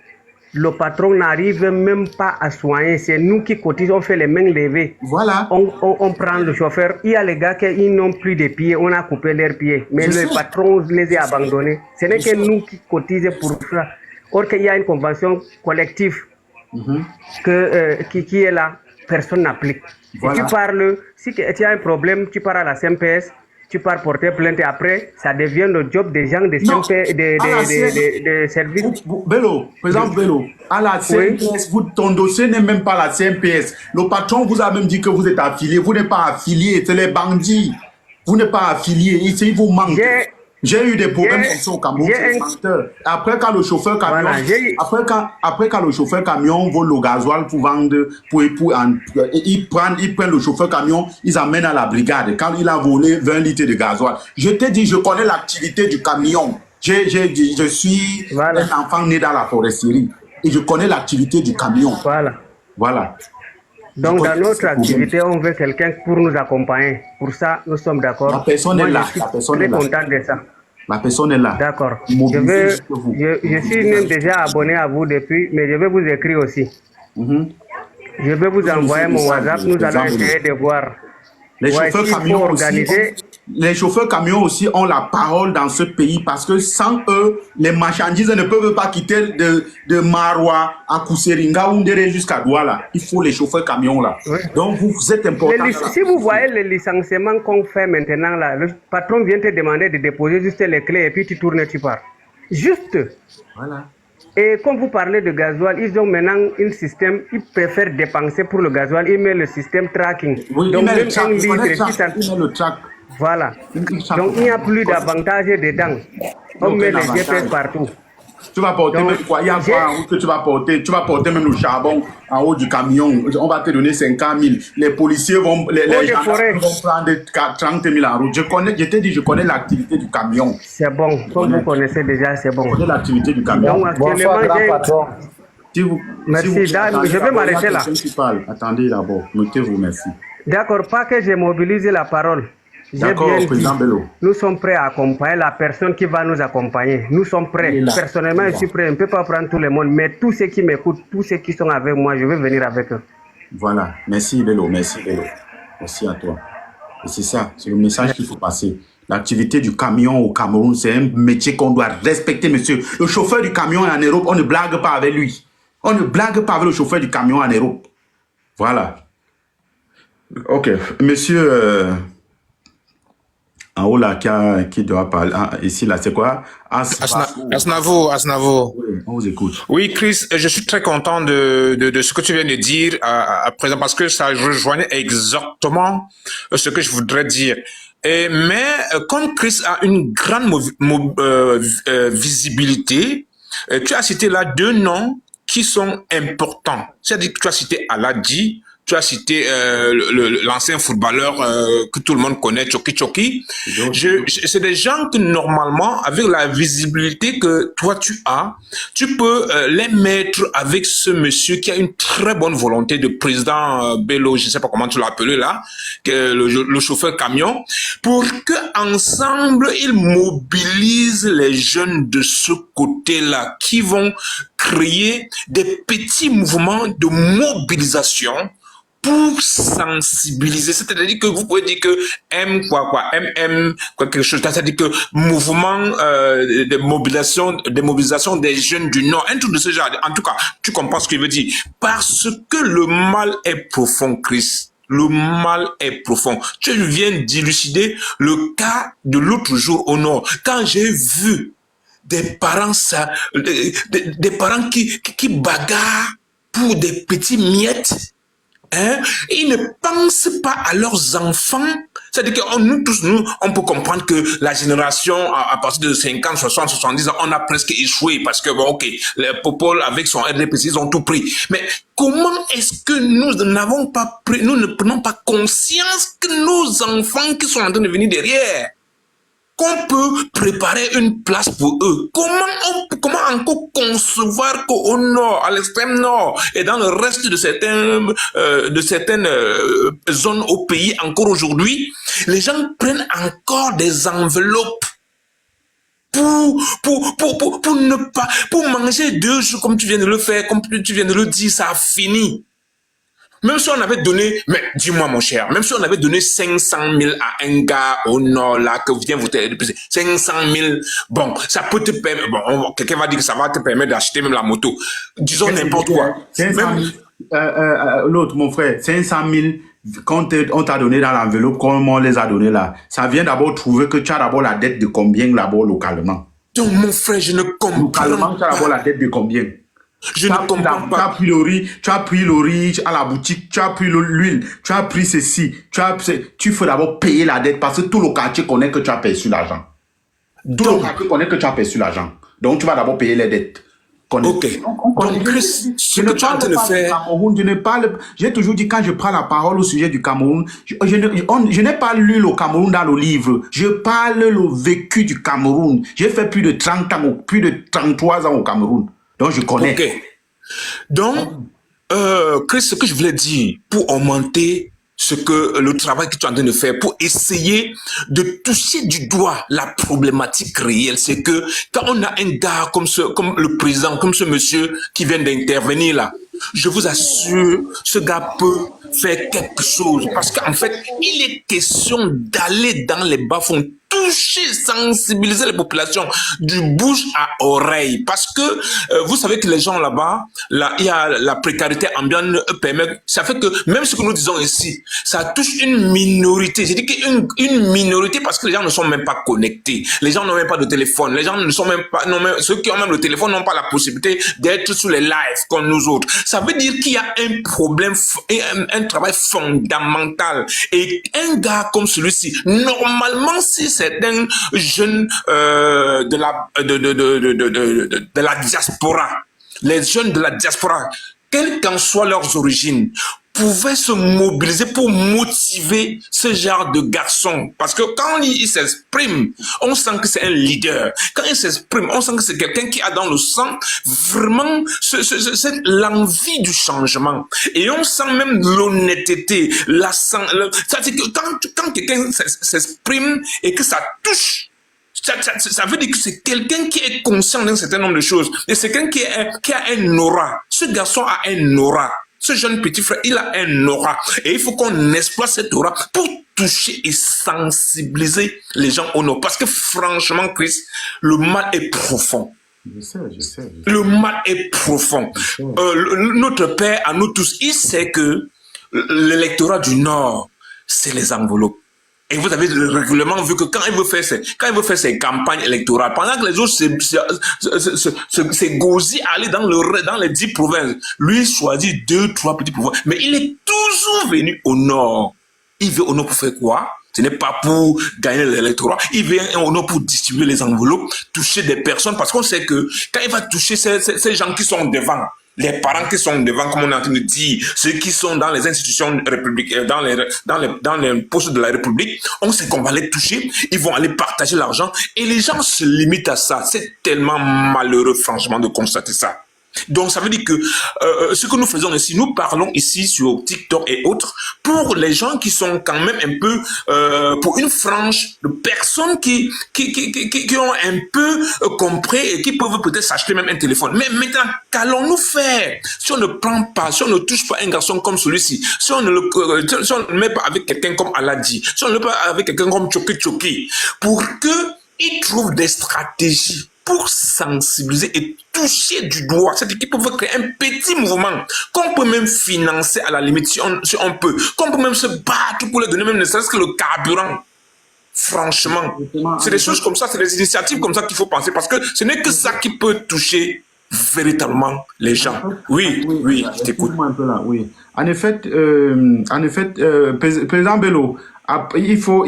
E: Le patron n'arrive même pas à soigner. C'est nous qui cotisons, on fait les mains levées.
A: Voilà.
E: On prend le chauffeur. Il y a les gars qui n'ont plus de pieds. On a coupé leurs pieds. Mais le patron les a abandonnés. Ce n'est que nous qui cotisons pour ça. Or qu'il y a une convention collective qui est là. Personne n'applique. Voilà. Tu parles, si tu as un problème, tu pars à la CMPS, tu pars porter plainte et après, ça devient le job des gens de CMPS, de services.
A: Bello, président Bello, à la CMPS, ton dossier n'est même pas la CMPS. Le patron vous a même dit que vous êtes affilié. Vous n'êtes pas affilié, c'est les bandits. Vous n'êtes pas affilié, il vous manque. J'ai eu des problèmes comme ça au Cameroun, c'est menteur. Après quand le chauffeur camion, après quand le chauffeur camion vole le gasoil pour vendre, ils prennent le chauffeur camion, ils amènent à la brigade. Quand il a volé 20 litres de gasoil, je t'ai dit, je connais l'activité du camion. Je suis un enfant né dans la foresterie et je connais l'activité du camion. Voilà.
E: Donc, dans notre activité, on veut quelqu'un pour nous accompagner. Pour ça, nous sommes d'accord.
A: La personne est là.
E: Je suis très content de ça.
A: La personne est là.
E: D'accord. Je suis même déjà abonné à vous depuis, mais je vais vous écrire aussi. Je vais vous envoyer mon WhatsApp. Nous allons essayer de voir.
A: Les
E: Ouais,
A: chauffeurs
E: s'il faut
A: camions aussi,
E: organiser.
A: les chauffeurs camions aussi ont la parole dans ce pays parce que sans eux, les marchandises ne peuvent pas quitter de Maroua à Kouseringa ou Ndere jusqu'à Douala. Il faut les chauffeurs camions là.
E: Ouais.
A: Donc vous êtes important.
E: Si vous voyez le licenciement qu'on fait maintenant là, le patron vient te demander de déposer juste les clés et puis tu tournes et tu pars. Juste.
A: Voilà.
E: Et comme vous parlez de gasoil, ils ont maintenant un système, ils préfèrent dépenser pour le gasoil, ils mettent le système tracking.
A: Oui,
E: Donc
A: il met
E: même
A: le track,
E: un
A: il connaît
E: litre,
A: le track, il met le track.
E: voilà.
A: Il track.
E: Donc il n'y a plus d'avantages dedans. On
A: Donc,
E: met
A: un
E: les GPS
A: avantage.
E: partout.
A: Tu vas porter
E: Donc,
A: même quoi? Il y a quoi en haut que tu vas porter? Tu vas porter même le charbon en haut du camion. On va te donner 50 000. Les policiers vont, les gens vont prendre 30 000 en route. Je t'ai dit, je connais l'activité du camion.
E: C'est bon. Comme vous connaissez déjà, c'est bon.
A: Je connais l'activité du camion.
E: Donc actuellement, merci. Je vais m'arrêter là.
A: Attendez d'abord. Notez-vous, merci.
E: D'accord, pas que j'ai mobilisé la parole.
A: D'accord, président Bello.
E: Nous sommes prêts à accompagner la personne qui va nous accompagner. Nous sommes prêts. Personnellement, je suis prêt. Je ne peux pas prendre tout le monde, mais tous ceux qui m'écoutent, tous ceux qui sont avec moi, je vais venir avec eux.
A: Voilà. Merci Bello. Merci Bello. Merci à toi. Et c'est ça, c'est le message qu'il faut passer. L'activité du camion au Cameroun, c'est un métier qu'on doit respecter, monsieur. Le chauffeur du camion en Europe, on ne blague pas avec lui. On ne blague pas avec le chauffeur du camion en Europe. Voilà. Ok. Monsieur... en haut là, qui doit parler. Ah, ici là, c'est quoi?
F: Asnavo.
A: Oui, on vous écoute.
F: Oui, Chris, je suis très content de ce que tu viens de dire à présent parce que ça rejoignait exactement ce que je voudrais dire. Mais comme Chris a une grande visibilité, tu as cité là deux noms qui sont importants. C'est-à-dire que tu as cité Aladi, tu as cité l'ancien footballeur que tout le monde connaît, Choki. C'est des gens que normalement, avec la visibilité que toi tu as, tu peux les mettre avec ce monsieur qui a une très bonne volonté de président Bello, je ne sais pas comment tu l'as appelé là, le chauffeur camion, pour que ensemble ils mobilisent les jeunes de ce côté-là qui vont créer des petits mouvements de mobilisation pour sensibiliser. C'est-à-dire que vous pouvez dire que M quelque chose, c'est-à-dire que mouvement de mobilisation des jeunes du Nord, un truc de ce genre. En tout cas, tu comprends ce que je veux dire. Parce que le mal est profond, Chris. Le mal est profond. Tu viens d'élucider le cas de l'autre jour au Nord. Quand j'ai vu des parents, des parents qui bagarrent pour des petits miettes, hein, ils ne pensent pas à leurs enfants. C'est-à-dire que nous tous, on peut comprendre que la génération, à partir de 50, 60, 70 ans, on a presque échoué parce que, bon, ok, le Popol avec son RDPC, ils ont tout pris. Mais comment est-ce que nous n'avons pas pris, nous ne prenons pas conscience que nos enfants qui sont en train de venir derrière, qu'on peut préparer une place pour eux. Comment encore concevoir qu'au nord, à l'extrême nord et dans le reste de certaines zones au pays encore aujourd'hui, les gens prennent encore des enveloppes pour ne pas, pour manger 2 jours comme tu viens de le faire, comme tu viens de le dire, ça a fini. Même si on avait donné, mais dis-moi mon cher, même si on avait donné 500 000 à un gars au nord là, que vient voter, 500 000, bon, ça peut te permettre, bon, quelqu'un va dire que ça va te permettre d'acheter même la moto. Disons n'importe quoi.
A: 500 000, l'autre, mon frère, 500 000, quand on t'a donné dans l'enveloppe, comment on les a donnés là? Ça vient d'abord trouver que tu as d'abord la dette de combien d'abord localement?
F: Donc mon frère, je ne comprends pas.
A: Localement, tu as d'abord la dette de combien?
F: Je ne comprends pas.
A: Tu as pris le riz, à la boutique, tu as pris l'huile, tu as pris ceci, tu faut d'abord payer la dette parce que tout le quartier connaît que tu as perçu l'argent. Tout le quartier connaît que tu as perçu l'argent. Donc tu vas d'abord payer les dettes.
F: Ok. Donc Chris, ce que tu es en train de faire...
A: J'ai toujours dit quand je prends la parole au sujet du Cameroun, je n'ai pas lu le Cameroun dans le livre. Je parle le vécu du Cameroun. J'ai fait plus de 30 ans, plus de 33 ans au Cameroun. Donc, je connais.
F: Ok. Donc, Chris, ce que je voulais dire, pour augmenter le travail que tu es en train de faire, pour essayer de toucher du doigt la problématique réelle, c'est que quand on a un gars comme le président, comme ce monsieur qui vient d'intervenir là, je vous assure, ce gars peut faire quelque chose. Parce qu'en fait, il est question d'aller dans les bas-fonds, toucher, sensibiliser les populations du bouche à oreille. Parce que vous savez que les gens là-bas, là, il y a la précarité ambiante permet, ça fait que même ce que nous disons ici, ça touche une minorité. J'ai dit qu'une minorité parce que les gens ne sont même pas connectés. Les gens n'ont même pas de téléphone. Les gens ne sont même pas, ceux qui ont même le téléphone n'ont pas la possibilité d'être sur les lives comme nous autres. Ça veut dire qu'il y a un problème et un travail fondamental. Et un gars comme celui-ci, normalement, si c'est un jeune de la diaspora, les jeunes de la diaspora, quelles qu'en soient leurs origines, pouvaient se mobiliser pour motiver ce genre de garçon. Parce que quand il s'exprime, on sent que c'est un leader. Quand il s'exprime, on sent que c'est quelqu'un qui a dans le sang vraiment l'envie du changement. Et on sent même l'honnêteté, c'est-à-dire que quand quelqu'un s'exprime et que ça touche, ça veut dire que c'est quelqu'un qui est conscient d'un certain nombre de choses. Et c'est quelqu'un qui a un aura. Ce garçon a un aura. Ce jeune petit frère, il a un aura. Et il faut qu'on exploite cette aura pour toucher et sensibiliser les gens au nord. Parce que franchement, Chris, le mal est profond.
A: Je sais.
F: Le mal est profond. Notre père, à nous tous, il sait que l'électorat du Nord, c'est les enveloppes. Et vous avez régulièrement vu que quand il veut faire ses campagnes électorales, pendant que les autres c'est gauzy aller dans les 10 provinces, lui il choisit 2-3 petits provinces. Mais il est toujours venu au nord. Il veut au nord pour faire quoi? Ce n'est pas pour gagner l'électorat. Il vient au nord pour distribuer les enveloppes, toucher des personnes, parce qu'on sait que quand il va toucher ces gens qui sont devant, les parents qui sont devant, comme on est en train de dire, ceux qui sont dans les institutions républicaines, dans les postes de la République, on sait qu'on va les toucher, ils vont aller partager l'argent, et les gens se limitent à ça. C'est tellement malheureux, franchement, de constater ça. Donc, ça veut dire que ce que nous faisons ici, nous parlons ici sur TikTok et autres pour les gens qui sont quand même un peu, pour une frange de personnes qui ont un peu compris et qui peuvent peut-être s'acheter même un téléphone. Mais maintenant, qu'allons-nous faire si on ne prend pas, si on ne touche pas un garçon comme celui-ci, si on ne le met pas avec quelqu'un comme Aladi, si on ne le met pas avec quelqu'un comme Choki, pour qu'il trouve des stratégies pour sensibiliser et toucher du doigt. C'est-à-dire qu'ils peuvent créer un petit mouvement qu'on peut même financer à la limite si on peut, qu'on peut même se battre pour leur donner même ne serait-ce que le carburant. Franchement, c'est des choses comme ça, c'est des initiatives comme ça qu'il faut penser parce que ce n'est que ça qui peut toucher véritablement les gens. Oui, je t'écoute.
A: Un peu là, oui. En effet, président Bello, il faut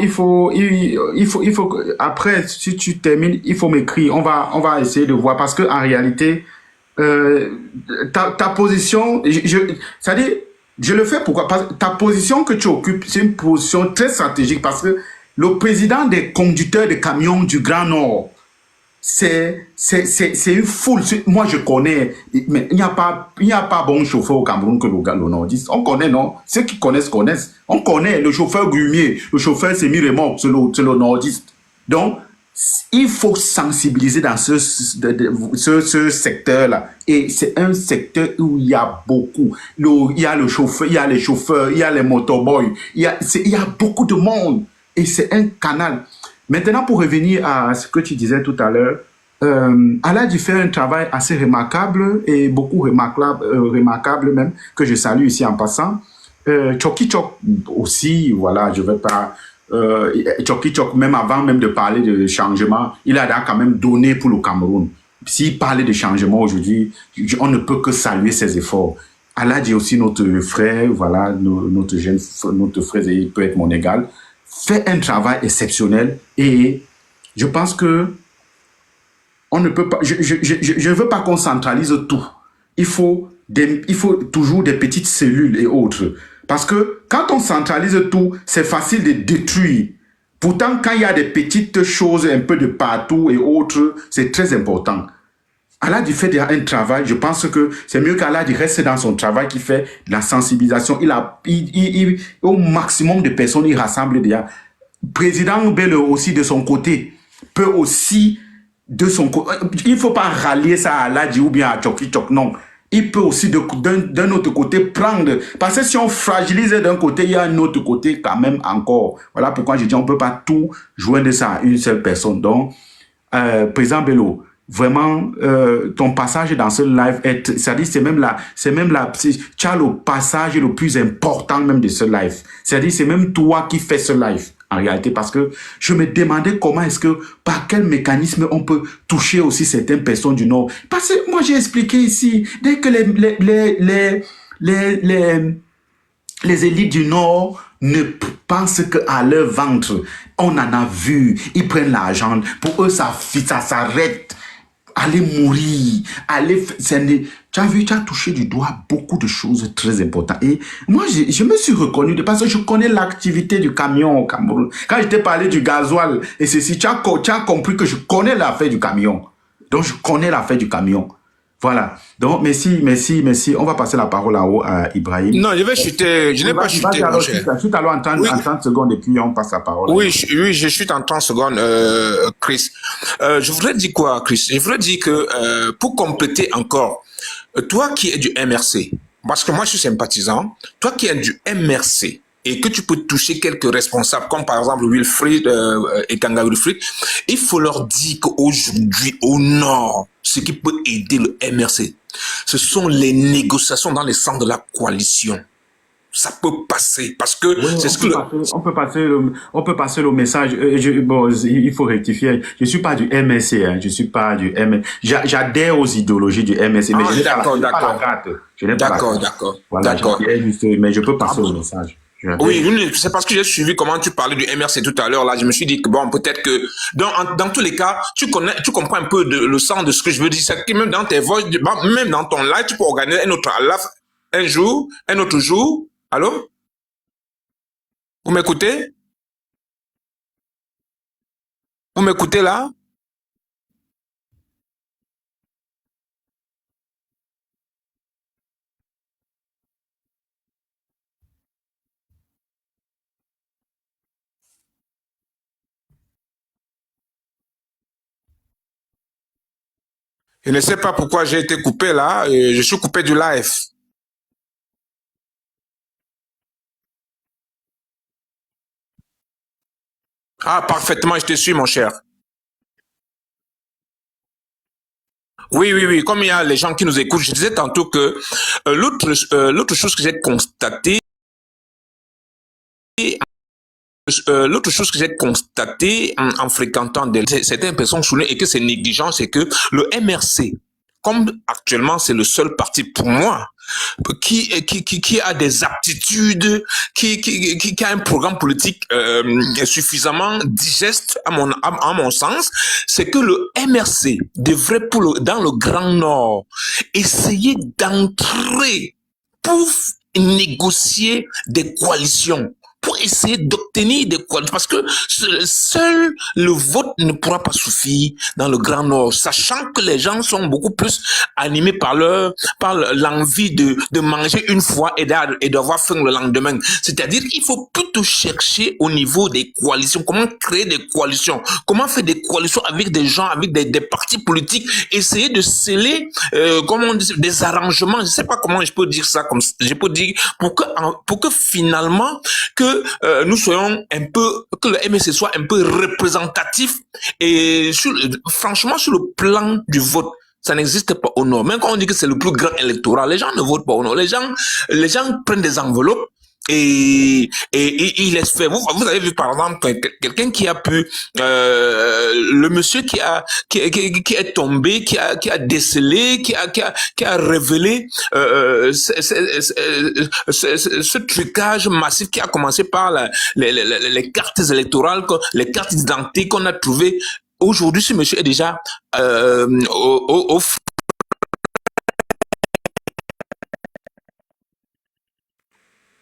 A: après, si tu termines, il faut m'écrire. On va essayer de voir parce que en réalité, ta position, c'est-à-dire, je le fais pourquoi? Parce que ta position que tu occupes, c'est une position très stratégique parce que le président des conducteurs de camions du Grand Nord, c'est une foule. Moi, je connais, mais il n'y a pas bon chauffeur au Cameroun que le nordiste. On connaît, non? Ceux qui connaissent. On connaît le chauffeur grumier, le chauffeur semi-remorque, c'est le nordiste. Donc, il faut sensibiliser dans ce secteur-là. Et c'est un secteur où il y a beaucoup. Il y a le chauffeur, il y a les chauffeurs, il y a les motorboys. Il y a beaucoup de monde. Et c'est un canal. Maintenant, pour revenir à ce que tu disais tout à l'heure, Aladi fait un travail assez remarquable et beaucoup remarquable même, que je salue ici en passant. Choki Chok aussi, voilà, je vais pas... Choki Chok, même avant même de parler de changement, il a quand même donné pour le Cameroun. S'il parlait de changement aujourd'hui, on ne peut que saluer ses efforts. Aladi aussi notre frère, voilà, notre frère, il peut être mon égal, fait un travail exceptionnel et je pense que on ne peut pas, je ne veux pas qu'on centralise tout. Il faut toujours des petites cellules et autres. Parce que quand on centralise tout, c'est facile de détruire. Pourtant, quand il y a des petites choses un peu de partout et autres, c'est très important. Aladi fait déjà un travail, je pense que c'est mieux qu'Aladi reste dans son travail qui fait de la sensibilisation. Au maximum de personnes, il rassemble déjà. Président Bello aussi de son côté peut aussi de son côté. Il ne faut pas rallier ça à Aladi ou bien à Choki Chok, non. il peut aussi d'un autre côté prendre. Parce que si on fragilise d'un côté, il y a un autre côté quand même encore. Voilà pourquoi je dis on ne peut pas tout joindre ça à une seule personne. Donc, Président Bello, vraiment, ton passage dans ce live, c'est-à-dire tu as le passage le plus important même de ce live. C'est-à-dire c'est même toi qui fais ce live. En réalité, parce que je me demandais comment est-ce que, par quel mécanisme on peut toucher aussi certaines personnes du Nord. Parce que moi, j'ai expliqué ici, dès que les élites du Nord ne pensent qu'à leur ventre, on en a vu, ils prennent l'argent, pour eux, ça s'arrête. Aller mourir, tu as vu, tu as touché du doigt beaucoup de choses très importantes. Et moi, je me suis reconnu parce que je connais l'activité du camion au Cameroun. Quand je t'ai parlé du gasoil et ceci, tu as compris que je connais l'affaire du camion. Donc, je connais l'affaire du camion. Voilà. Donc, merci. On va passer la parole là-haut à Ibrahim.
F: Non, je vais chuter. Je n'ai pas chuté, mon cher.
A: Chute alors en 30 secondes et puis on passe la parole.
F: Oui, je chute en 30 secondes, Chris. Je voudrais dire quoi, Chris? Je voudrais dire que, pour compléter encore, toi qui es du MRC, parce que moi je suis sympathisant, toi qui es du MRC, et que tu peux toucher quelques responsables, comme par exemple Wilfried et Kanga Wilfried, il faut leur dire qu'aujourd'hui, au Nord, ce qui peut aider le MRC, ce sont les négociations dans les centres de la coalition. Ça peut passer, parce que
A: oui,
F: c'est ce que...
A: On peut passer le message. Il faut rectifier. Je suis pas du MSC, hein. Je suis pas du MSC. J'adhère aux idéologies du MSC, mais je n'ai pas la carte.
F: D'accord.
A: Voilà, mais je peux passer le message.
F: Oui, c'est parce que j'ai suivi comment tu parlais du MRC tout à l'heure. Là, je me suis dit que bon, peut-être que dans tous les cas, tu comprends un peu le sens de ce que je veux dire. C'est que même dans tes voix, même dans ton live, tu peux organiser un autre jour. Allô? Vous m'écoutez? Vous m'écoutez là? Je ne sais pas pourquoi j'ai été coupé là. Je suis coupé du live. Ah, parfaitement, je te suis, mon cher. Oui. Comme il y a les gens qui nous écoutent, je disais tantôt que l'autre chose que j'ai constatée, en fréquentant certaines personnes soulignées et que c'est négligent, c'est que le MRC, comme actuellement c'est le seul parti pour moi qui a des aptitudes, qui a un programme politique suffisamment digeste à mon sens, c'est que le MRC devrait dans le Grand Nord essayer d'entrer pour négocier des coalitions, pour essayer d'obtenir des coalitions, parce que seul le vote ne pourra pas suffire dans le Grand Nord, sachant que les gens sont beaucoup plus animés par l'envie de manger une fois et d'avoir faim le lendemain. C'est-à-dire qu'il faut plutôt chercher au niveau des coalitions, comment créer des coalitions, comment faire des coalitions avec des gens, avec des partis politiques, essayer de sceller, comment on dit, des arrangements, je sais pas comment je peux dire ça, je peux dire, pour que finalement, que nous soyons un peu, que le MSC soit un peu représentatif et franchement sur le plan du vote. Ça n'existe pas au Nord. Même quand on dit que c'est le plus grand électorat, les gens ne votent pas au Nord. Les gens prennent des enveloppes et il laisse faire. Vous avez vu par exemple quelqu'un qui a pu, le monsieur qui est tombé, qui a décelé, qui a révélé ce trucage massif qui a commencé par les cartes électorales, les cartes d'identité qu'on a trouvées. Aujourd'hui, ce monsieur est déjà au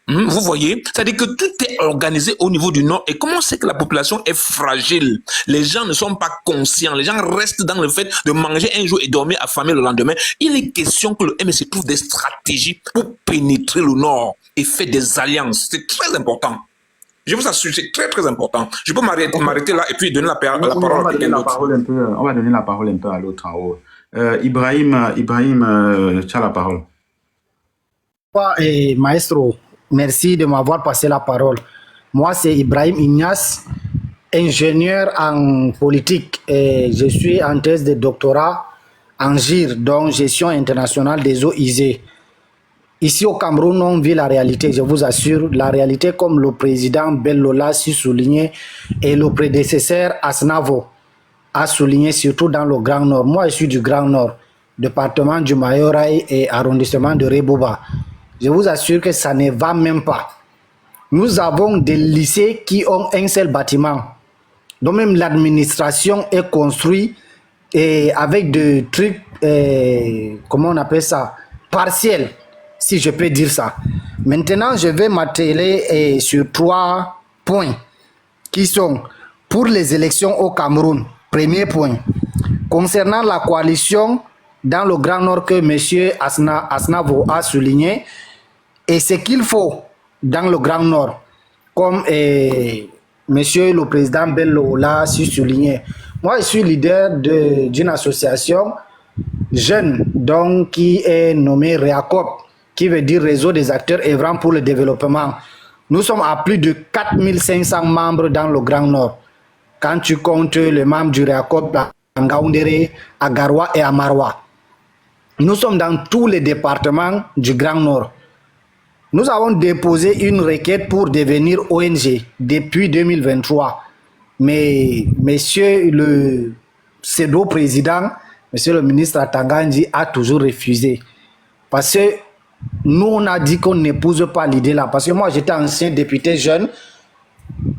F: vous voyez, c'est-à-dire que tout est organisé au niveau du Nord. Et comment c'est que la population est fragile? Les gens ne sont pas conscients. Les gens restent dans le fait de manger un jour et dormir affamé le lendemain. Il est question que le MSC trouve des stratégies pour pénétrer le Nord et faire des alliances. C'est très important. Je vous assure, c'est très très important. Je peux m'arrêter là et puis donner la parole à quelqu'un d'autre.
A: On va donner la parole un peu à l'autre en haut. Ibrahim, tu as la parole.
G: Et maestro, merci de m'avoir passé la parole. Moi, c'est Ibrahim Ignace, ingénieur en politique. Et je suis en thèse de doctorat en GIR, donc gestion internationale des eaux usées. Ici au Cameroun, on vit la réalité, je vous assure. La réalité comme le président Bello l'a souligné et le prédécesseur Asnavo a souligné, surtout dans le Grand Nord. Moi, je suis du Grand Nord, département du Mayoraï et arrondissement de Rebouba. Je vous assure que ça ne va même pas. Nous avons des lycées qui ont un seul bâtiment. Donc même l'administration est construite et avec des trucs, comment on appelle ça, partiels, si je peux dire ça. Maintenant, je vais m'atteler sur 3 points qui sont pour les élections au Cameroun. Premier point, concernant la coalition dans le Grand Nord que M. Asnavo a souligné, et ce qu'il faut dans le Grand Nord, comme Monsieur le Président Bello l'a souligné. Moi, je suis leader d'une association jeune donc, qui est nommée REACOP, qui veut dire Réseau des acteurs œuvrant pour le développement. Nous sommes à plus de 4500 membres dans le Grand Nord. Quand tu comptes les membres du REACOP à Ngaoundéré, à Garoua et à Maroua. Nous sommes dans tous les départements du Grand Nord. Nous avons déposé une requête pour devenir ONG depuis 2023. Mais monsieur le pseudo-président, monsieur le ministre Atangandji a toujours refusé. Parce que nous, on a dit qu'on n'épouse pas l'idée là. Parce que moi, j'étais ancien député jeune.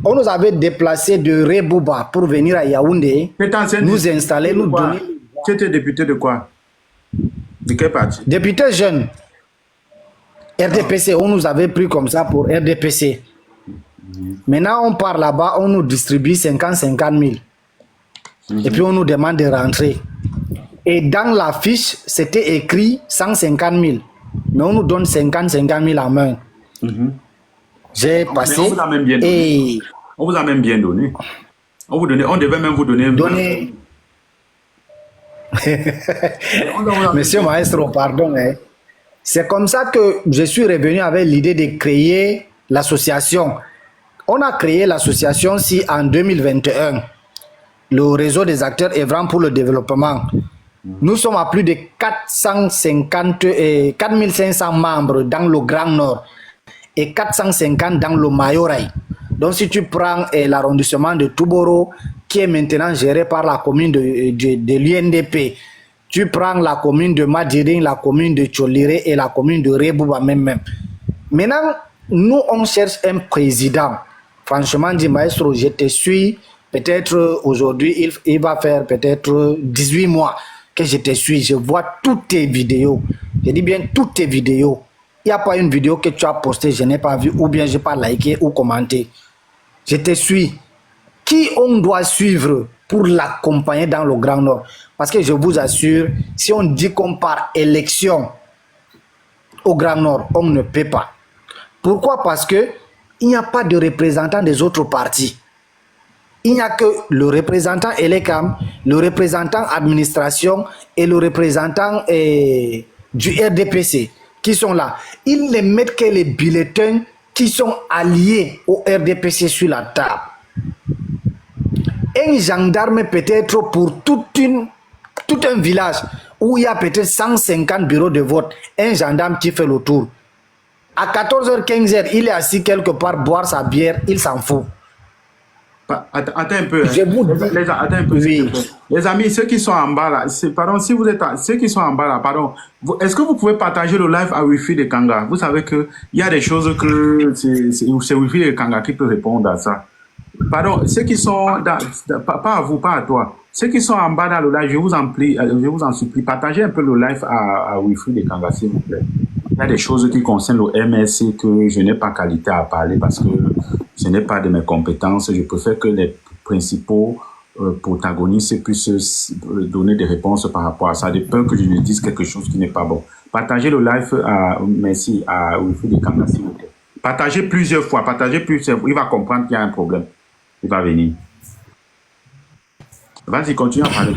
G: On nous avait déplacé de Rebouba pour venir à Yaoundé, nous installer, nous donner...
A: Tu étais député de quoi? De quel parti?
G: Député jeune. RDPC, on nous avait pris comme ça pour RDPC. Maintenant, on part là-bas, on nous distribue 50 000. Et puis, on nous demande de rentrer. Et dans la fiche, c'était écrit 150 000. Mais on nous donne 50 000 en main. J'ai passé.
A: On vous a même bien donné. On vous a même bien donné. On devait même vous donner.
G: Monsieur Maestro, pardon. C'est comme ça que je suis revenu avec l'idée de créer l'association. On a créé l'association en 2021, le réseau des acteurs œuvrant pour le développement. Nous sommes à plus de 4500 membres dans le Grand Nord et 450 dans le Mayoraï. Donc si tu prends l'arrondissement de Touboro, qui est maintenant géré par la commune de l'UNDP, tu prends la commune de Madiring, la commune de Tcholiré et la commune de Rebouba même. Maintenant, nous, on cherche un président. Franchement, dit maestro, je te suis. Peut-être aujourd'hui, il va faire peut-être 18 mois que je te suis. Je vois toutes tes vidéos. Je dis bien toutes tes vidéos. Il n'y a pas une vidéo que tu as postée, je n'ai pas vu, ou bien je n'ai pas liké ou commenté. Je te suis. Qui on doit suivre pour l'accompagner dans le Grand Nord? Parce que je vous assure, si on dit qu'on part élection au Grand Nord, on ne peut pas. Pourquoi? Parce que il n'y a pas de représentant des autres partis. Il n'y a que le représentant ELECAM, le représentant administration et le représentant du RDPC qui sont là. Ils ne mettent que les bulletins qui sont alliés au RDPC sur la table. Un gendarme peut-être pour tout un village où il y a peut-être 150 bureaux de vote, un gendarme qui fait le tour. À 14h, 15h, il est assis quelque part boire sa bière, il s'en fout.
A: Attends un peu.
G: Je vous dis.
A: Attends un peu.
G: Oui.
A: Les amis, ceux qui sont en bas là, pardon, si vous êtes ceux qui sont en bas là, pardon, est-ce que vous pouvez partager le live à Wi-Fi de Kanga? Vous savez que il y a des choses que c'est Wi-Fi de Kanga qui peut répondre à ça. Pardon, ceux qui sont pas à vous, pas à toi. Ceux qui sont en bas dans le live, je vous en supplie, partagez un peu le live à Wi-Fi de Kanga, s'il vous plaît. Il y a des choses qui concernent le MSC que je n'ai pas qualité à parler parce que ce n'est pas de mes compétences. Je préfère que les principaux protagonistes puissent donner des réponses par rapport à ça, de peur que je ne dise quelque chose qui n'est pas bon. Partagez le live à Wi-Fi de Kanga, s'il vous plaît. Partagez plusieurs fois, il va comprendre qu'il y a un problème. Il va venir. Vas-y, continue à parler.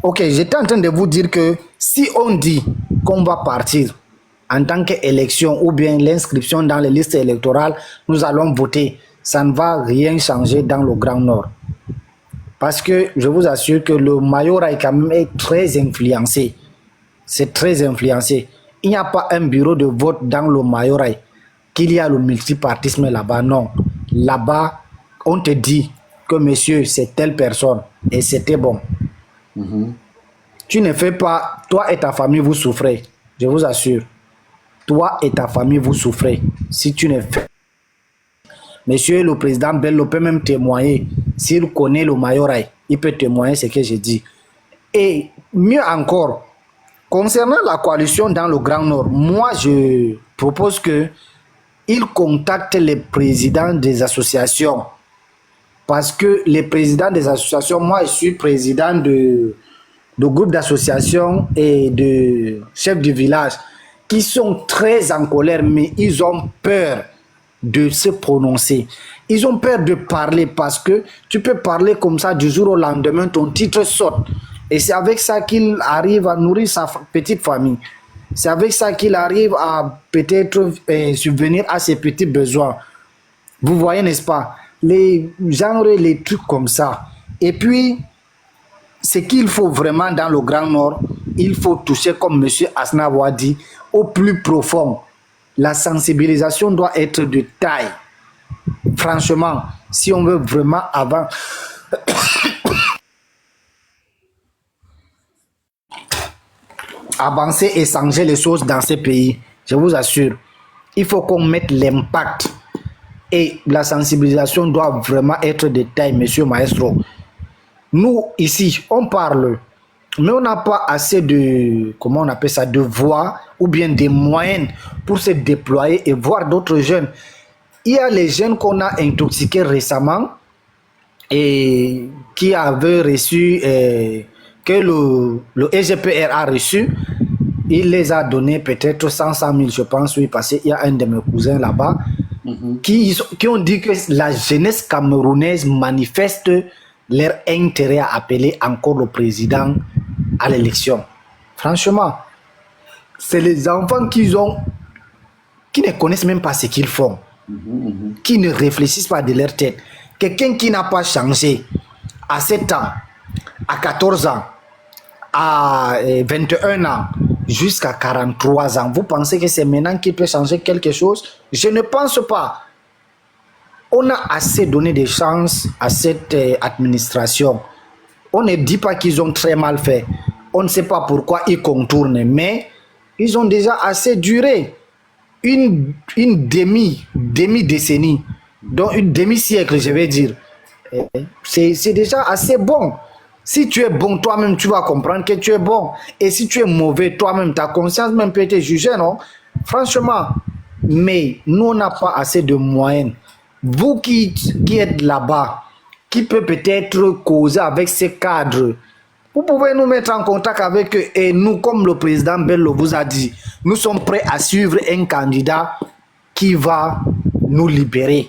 G: Ok, j'étais en train de vous dire que si on dit qu'on va partir en tant qu'élection ou bien l'inscription dans les listes électorales, nous allons voter. Ça ne va rien changer dans le Grand Nord. Parce que je vous assure que le Mayora est quand même très influencé. C'est très influencé. Il n'y a pas un bureau de vote dans le Mayora qu'il y a le multipartisme là-bas. Non. Là-bas, on te dit que monsieur, c'est telle personne et c'était bon. Tu ne fais pas, toi et ta famille, vous souffrez. Je vous assure. Toi et ta famille, vous souffrez. Si tu ne fais. Monsieur le président Bello peut même témoigner. S'il connaît le Mayorai, il peut témoigner ce que j'ai dit. Et mieux encore, concernant la coalition dans le Grand Nord, moi je propose que il contacte les présidents des associations. Parce que les présidents des associations, moi je suis président de groupes d'associations et de chefs du village qui sont très en colère, mais ils ont peur de se prononcer. Ils ont peur de parler parce que tu peux parler comme ça du jour au lendemain, ton titre saute. Et c'est avec ça qu'il arrive à nourrir sa petite famille. C'est avec ça qu'il arrive à peut-être subvenir à ses petits besoins. Vous voyez, n'est-ce pas? Les genres, les trucs comme ça. Et puis, ce qu'il faut vraiment dans le Grand Nord, il faut toucher, comme M. Asnawa dit, au plus profond. La sensibilisation doit être de taille. Franchement, si on veut vraiment avancer et changer les choses dans ces pays, je vous assure, il faut qu'on mette l'impact. Et la sensibilisation doit vraiment être de taille, monsieur Maestro. Nous, ici, on parle, mais on n'a pas assez de, comment on appelle ça, de voix ou bien des moyens pour se déployer et voir d'autres jeunes. Il y a les jeunes qu'on a intoxiqués récemment et qui avaient reçu, que le EGPR a reçu. Il les a donné peut-être 100 000, je pense, oui, parce qu'il y a un de mes cousins là-bas qui ont dit que la jeunesse camerounaise manifeste leur intérêt à appeler encore le président à l'élection. Franchement, c'est les enfants qui ne connaissent même pas ce qu'ils font, qui ne réfléchissent pas de leur tête. Quelqu'un qui n'a pas changé à 7 ans, à 14 ans, à 21 ans, jusqu'à 43 ans, vous pensez que c'est maintenant qu'il peut changer quelque chose? Je ne pense pas. On a assez donné de chance à cette administration. On ne dit pas qu'ils ont très mal fait. On ne sait pas pourquoi ils contournent, mais ils ont déjà assez duré. Une demi-décennie, donc une demi-siècle, je vais dire. C'est déjà assez bon. Si tu es bon, toi-même, tu vas comprendre que tu es bon. Et si tu es mauvais, toi-même, ta conscience même peut te juger, non? Franchement. Mais nous, on n'a pas assez de moyens. Vous qui êtes là-bas, qui peut peut-être causer avec ces cadres, vous pouvez nous mettre en contact avec eux. Et nous, comme le président Bello vous a dit, nous sommes prêts à suivre un candidat qui va nous libérer.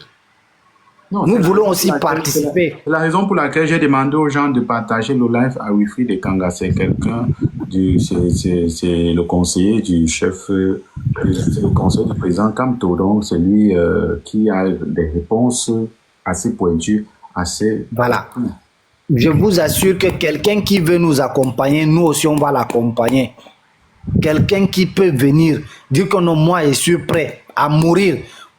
A: Non,
G: nous voulons aussi participer.
A: C'est la raison pour laquelle j'ai demandé aux gens de partager le live à Wilfried de Kanga. C'est quelqu'un, c'est le conseiller du chef, c'est le conseiller du président Kamto. Donc, c'est lui qui a des réponses assez pointues, assez...
G: Voilà. Je vous assure que quelqu'un qui veut nous accompagner, nous aussi, on va l'accompagner. Quelqu'un qui peut venir dire que non, moi, je suis prêt à mourir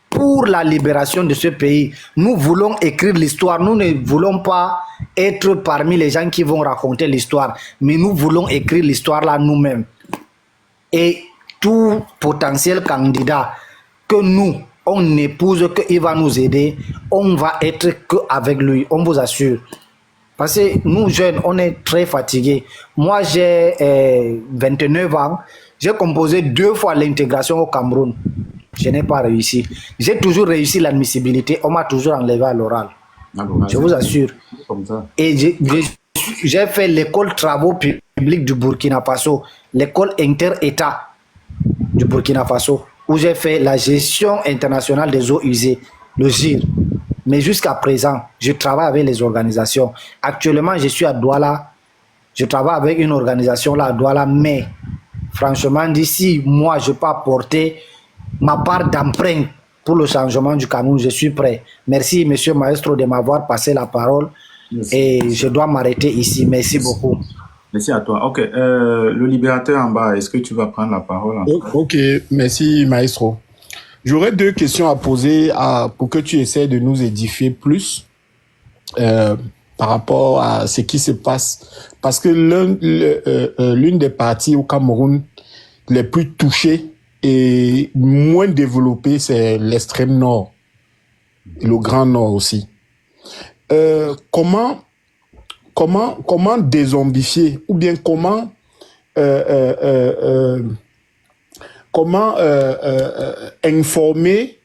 G: pour la libération de ce pays. Nous voulons écrire l'histoire. Nous ne voulons pas être parmi les gens qui vont raconter l'histoire, mais nous voulons écrire l'histoire là nous-mêmes. Et tout potentiel candidat que nous, on épouse, qu'il va nous aider, on va être qu'avec lui, on vous assure. Parce que nous, jeunes, on est très fatigués. Moi, j'ai 29 ans. J'ai composé 2 fois l'intégration au Cameroun. Je n'ai pas réussi. J'ai toujours réussi l'admissibilité. On m'a toujours enlevé à l'oral. Je vous assure. Et j'ai fait l'école travaux publics du Burkina Faso, l'école inter-État du Burkina Faso, où j'ai fait la gestion internationale des eaux usées, le GIR. Mais jusqu'à présent, je travaille avec les organisations. Actuellement, je suis à Douala. Je travaille avec une organisation là à Douala, mais franchement, d'ici, moi, je peux apporter ma part d'empreinte pour le changement du Cameroun. Je suis prêt. Merci, monsieur Maestro, de m'avoir passé la parole.
A: Merci.
G: Et je dois m'arrêter ici. Merci beaucoup.
A: Merci à toi. Ok, le libérateur en bas, est-ce que tu vas prendre la parole?
C: Ok, merci Maestro. J'aurais 2 questions à poser pour que tu essaies de nous édifier plus par rapport à ce qui se passe. Parce que l'une des parties au Cameroun les plus touchées et moins développées, c'est l'extrême nord et le grand nord aussi. Comment dézombifier ou bien comment informer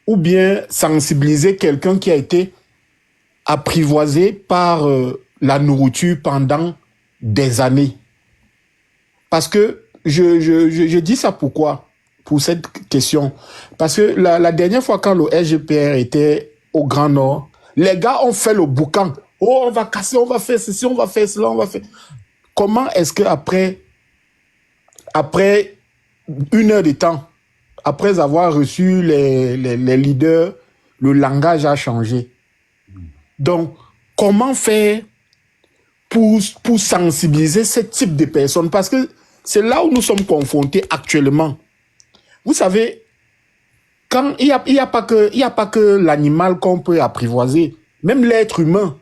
C: ou bien sensibiliser quelqu'un qui a été apprivoisé par la nourriture pendant des années. Parce que je dis ça pourquoi? Pour cette question. Parce que la dernière fois quand le SGPR était au Grand Nord, les gars ont fait le boucan. Oh, on va casser, on va faire ceci, on va faire cela, on va faire... Comment est-ce que après 1 heure de temps, après avoir reçu les leaders, le langage a changé? Donc, comment faire pour sensibiliser ce type de personnes? Parce que c'est là où nous sommes confrontés actuellement. Vous savez, quand il y a pas que l'animal qu'on peut apprivoiser, même l'être humain.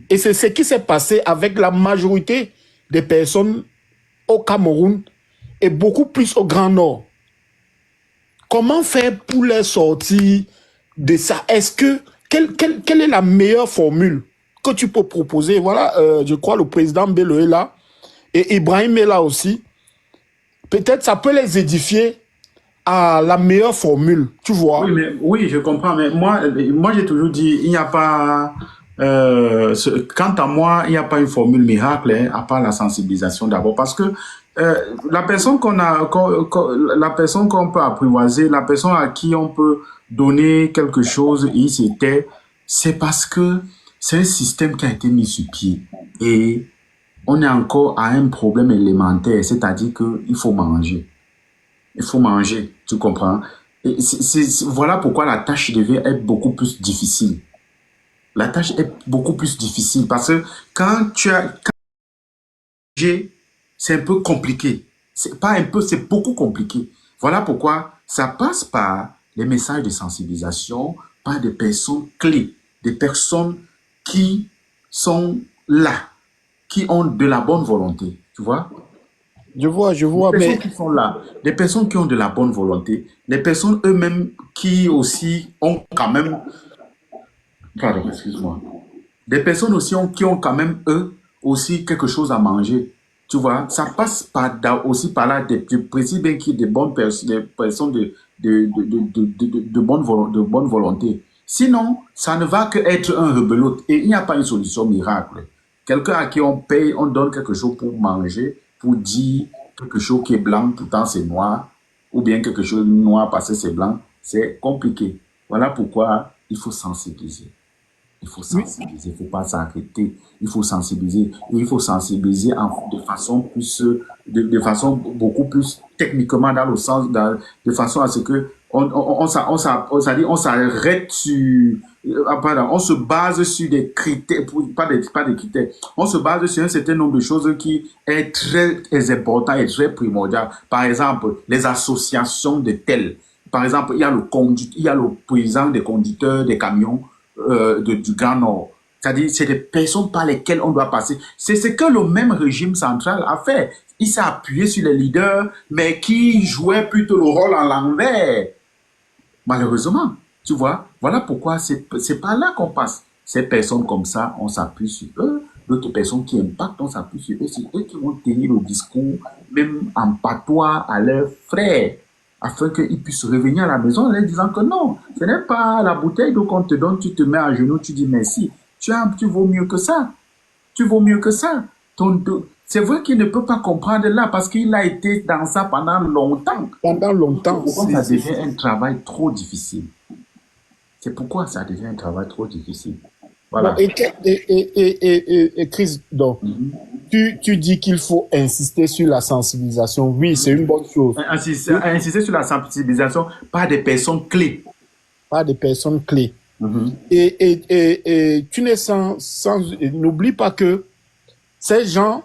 C: Et c'est ce qui s'est passé avec la majorité des personnes au Cameroun et beaucoup plus au Grand Nord. Comment faire pour les sortir de ça? Est-ce que quelle est la meilleure formule que tu peux proposer? Voilà, je crois le président Bello est là et Ibrahim est là aussi. Peut-être ça peut les édifier à la meilleure formule, tu vois.
A: Oui, je comprends, mais moi j'ai toujours dit, il n'y a pas... quant à moi, il n'y a pas une formule miracle, hein, à part la sensibilisation d'abord, parce que la personne la personne qu'on peut apprivoiser, la personne à qui on peut donner quelque chose, c'est parce que c'est un système qui a été mis sur pied et on est encore à un problème élémentaire, c'est-à-dire qu'il faut manger. Il faut manger, tu comprends? Et voilà pourquoi la tâche devait être beaucoup plus difficile. La tâche est beaucoup plus difficile parce que quand c'est un peu compliqué. C'est pas un peu, c'est beaucoup compliqué. Voilà pourquoi ça passe par les messages de sensibilisation, par des personnes clés, des personnes qui sont là, qui ont de la bonne volonté, tu vois?
C: Je vois,
A: Des
C: mais...
A: personnes qui sont là, des personnes qui ont de la bonne volonté, des personnes eux-mêmes qui aussi ont quand même... Pardon, excuse-moi. Des personnes aussi qui ont quand même, eux, aussi quelque chose à manger. Tu vois, ça passe aussi par là, je précise bien qu'il y a des personnes de bonne volonté. Sinon, ça ne va que être un rebelote et il n'y a pas une solution miracle. Quelqu'un à qui on paye, on donne quelque chose pour manger, pour dire quelque chose qui est blanc, pourtant c'est noir, ou bien quelque chose de noir parce que c'est blanc, c'est compliqué. Voilà pourquoi il faut sensibiliser. Il faut sensibiliser, il ne faut pas s'arrêter. Il faut sensibiliser. Et il faut sensibiliser de façon de façon beaucoup plus techniquement dans le sens, de façon à ce que on s'arrête sur, pardon, on se base sur des critères, pas des critères, on se base sur un certain nombre de choses qui est très important et très primordial. Par exemple, les associations de tels. Par exemple, il y a le président des conducteurs des camions, du Grand Nord. C'est-à-dire, c'est des personnes par lesquelles on doit passer. C'est ce que le même régime central a fait. Il s'est appuyé sur les leaders, mais qui jouaient plutôt le rôle en l'envers. Malheureusement, tu vois, voilà pourquoi c'est par là qu'on passe. Ces personnes comme ça, on s'appuie sur eux. D'autres personnes qui impactent, on s'appuie sur eux. C'est eux qui vont tenir le discours, même en patois à leurs frères, afin qu'ils puissent revenir à la maison en leur disant que non, ce n'est pas la bouteille d'eau qu'on te donne, tu te mets à genoux, tu dis merci. Tu vaux mieux que ça. Tu vaux mieux que ça. C'est vrai qu'il ne peut pas comprendre là parce qu'il a été dans ça pendant longtemps.
C: Pendant longtemps.
A: Ça devient un travail trop difficile. C'est pourquoi ça devient un travail trop difficile. Voilà.
C: Bon, et Chris, donc, tu dis qu'il faut insister sur la sensibilisation. Oui, c'est une bonne chose.
A: Insister sur la sensibilisation par des personnes clés.
C: Par des personnes clés. Et tu n'es n'oublie pas que ces gens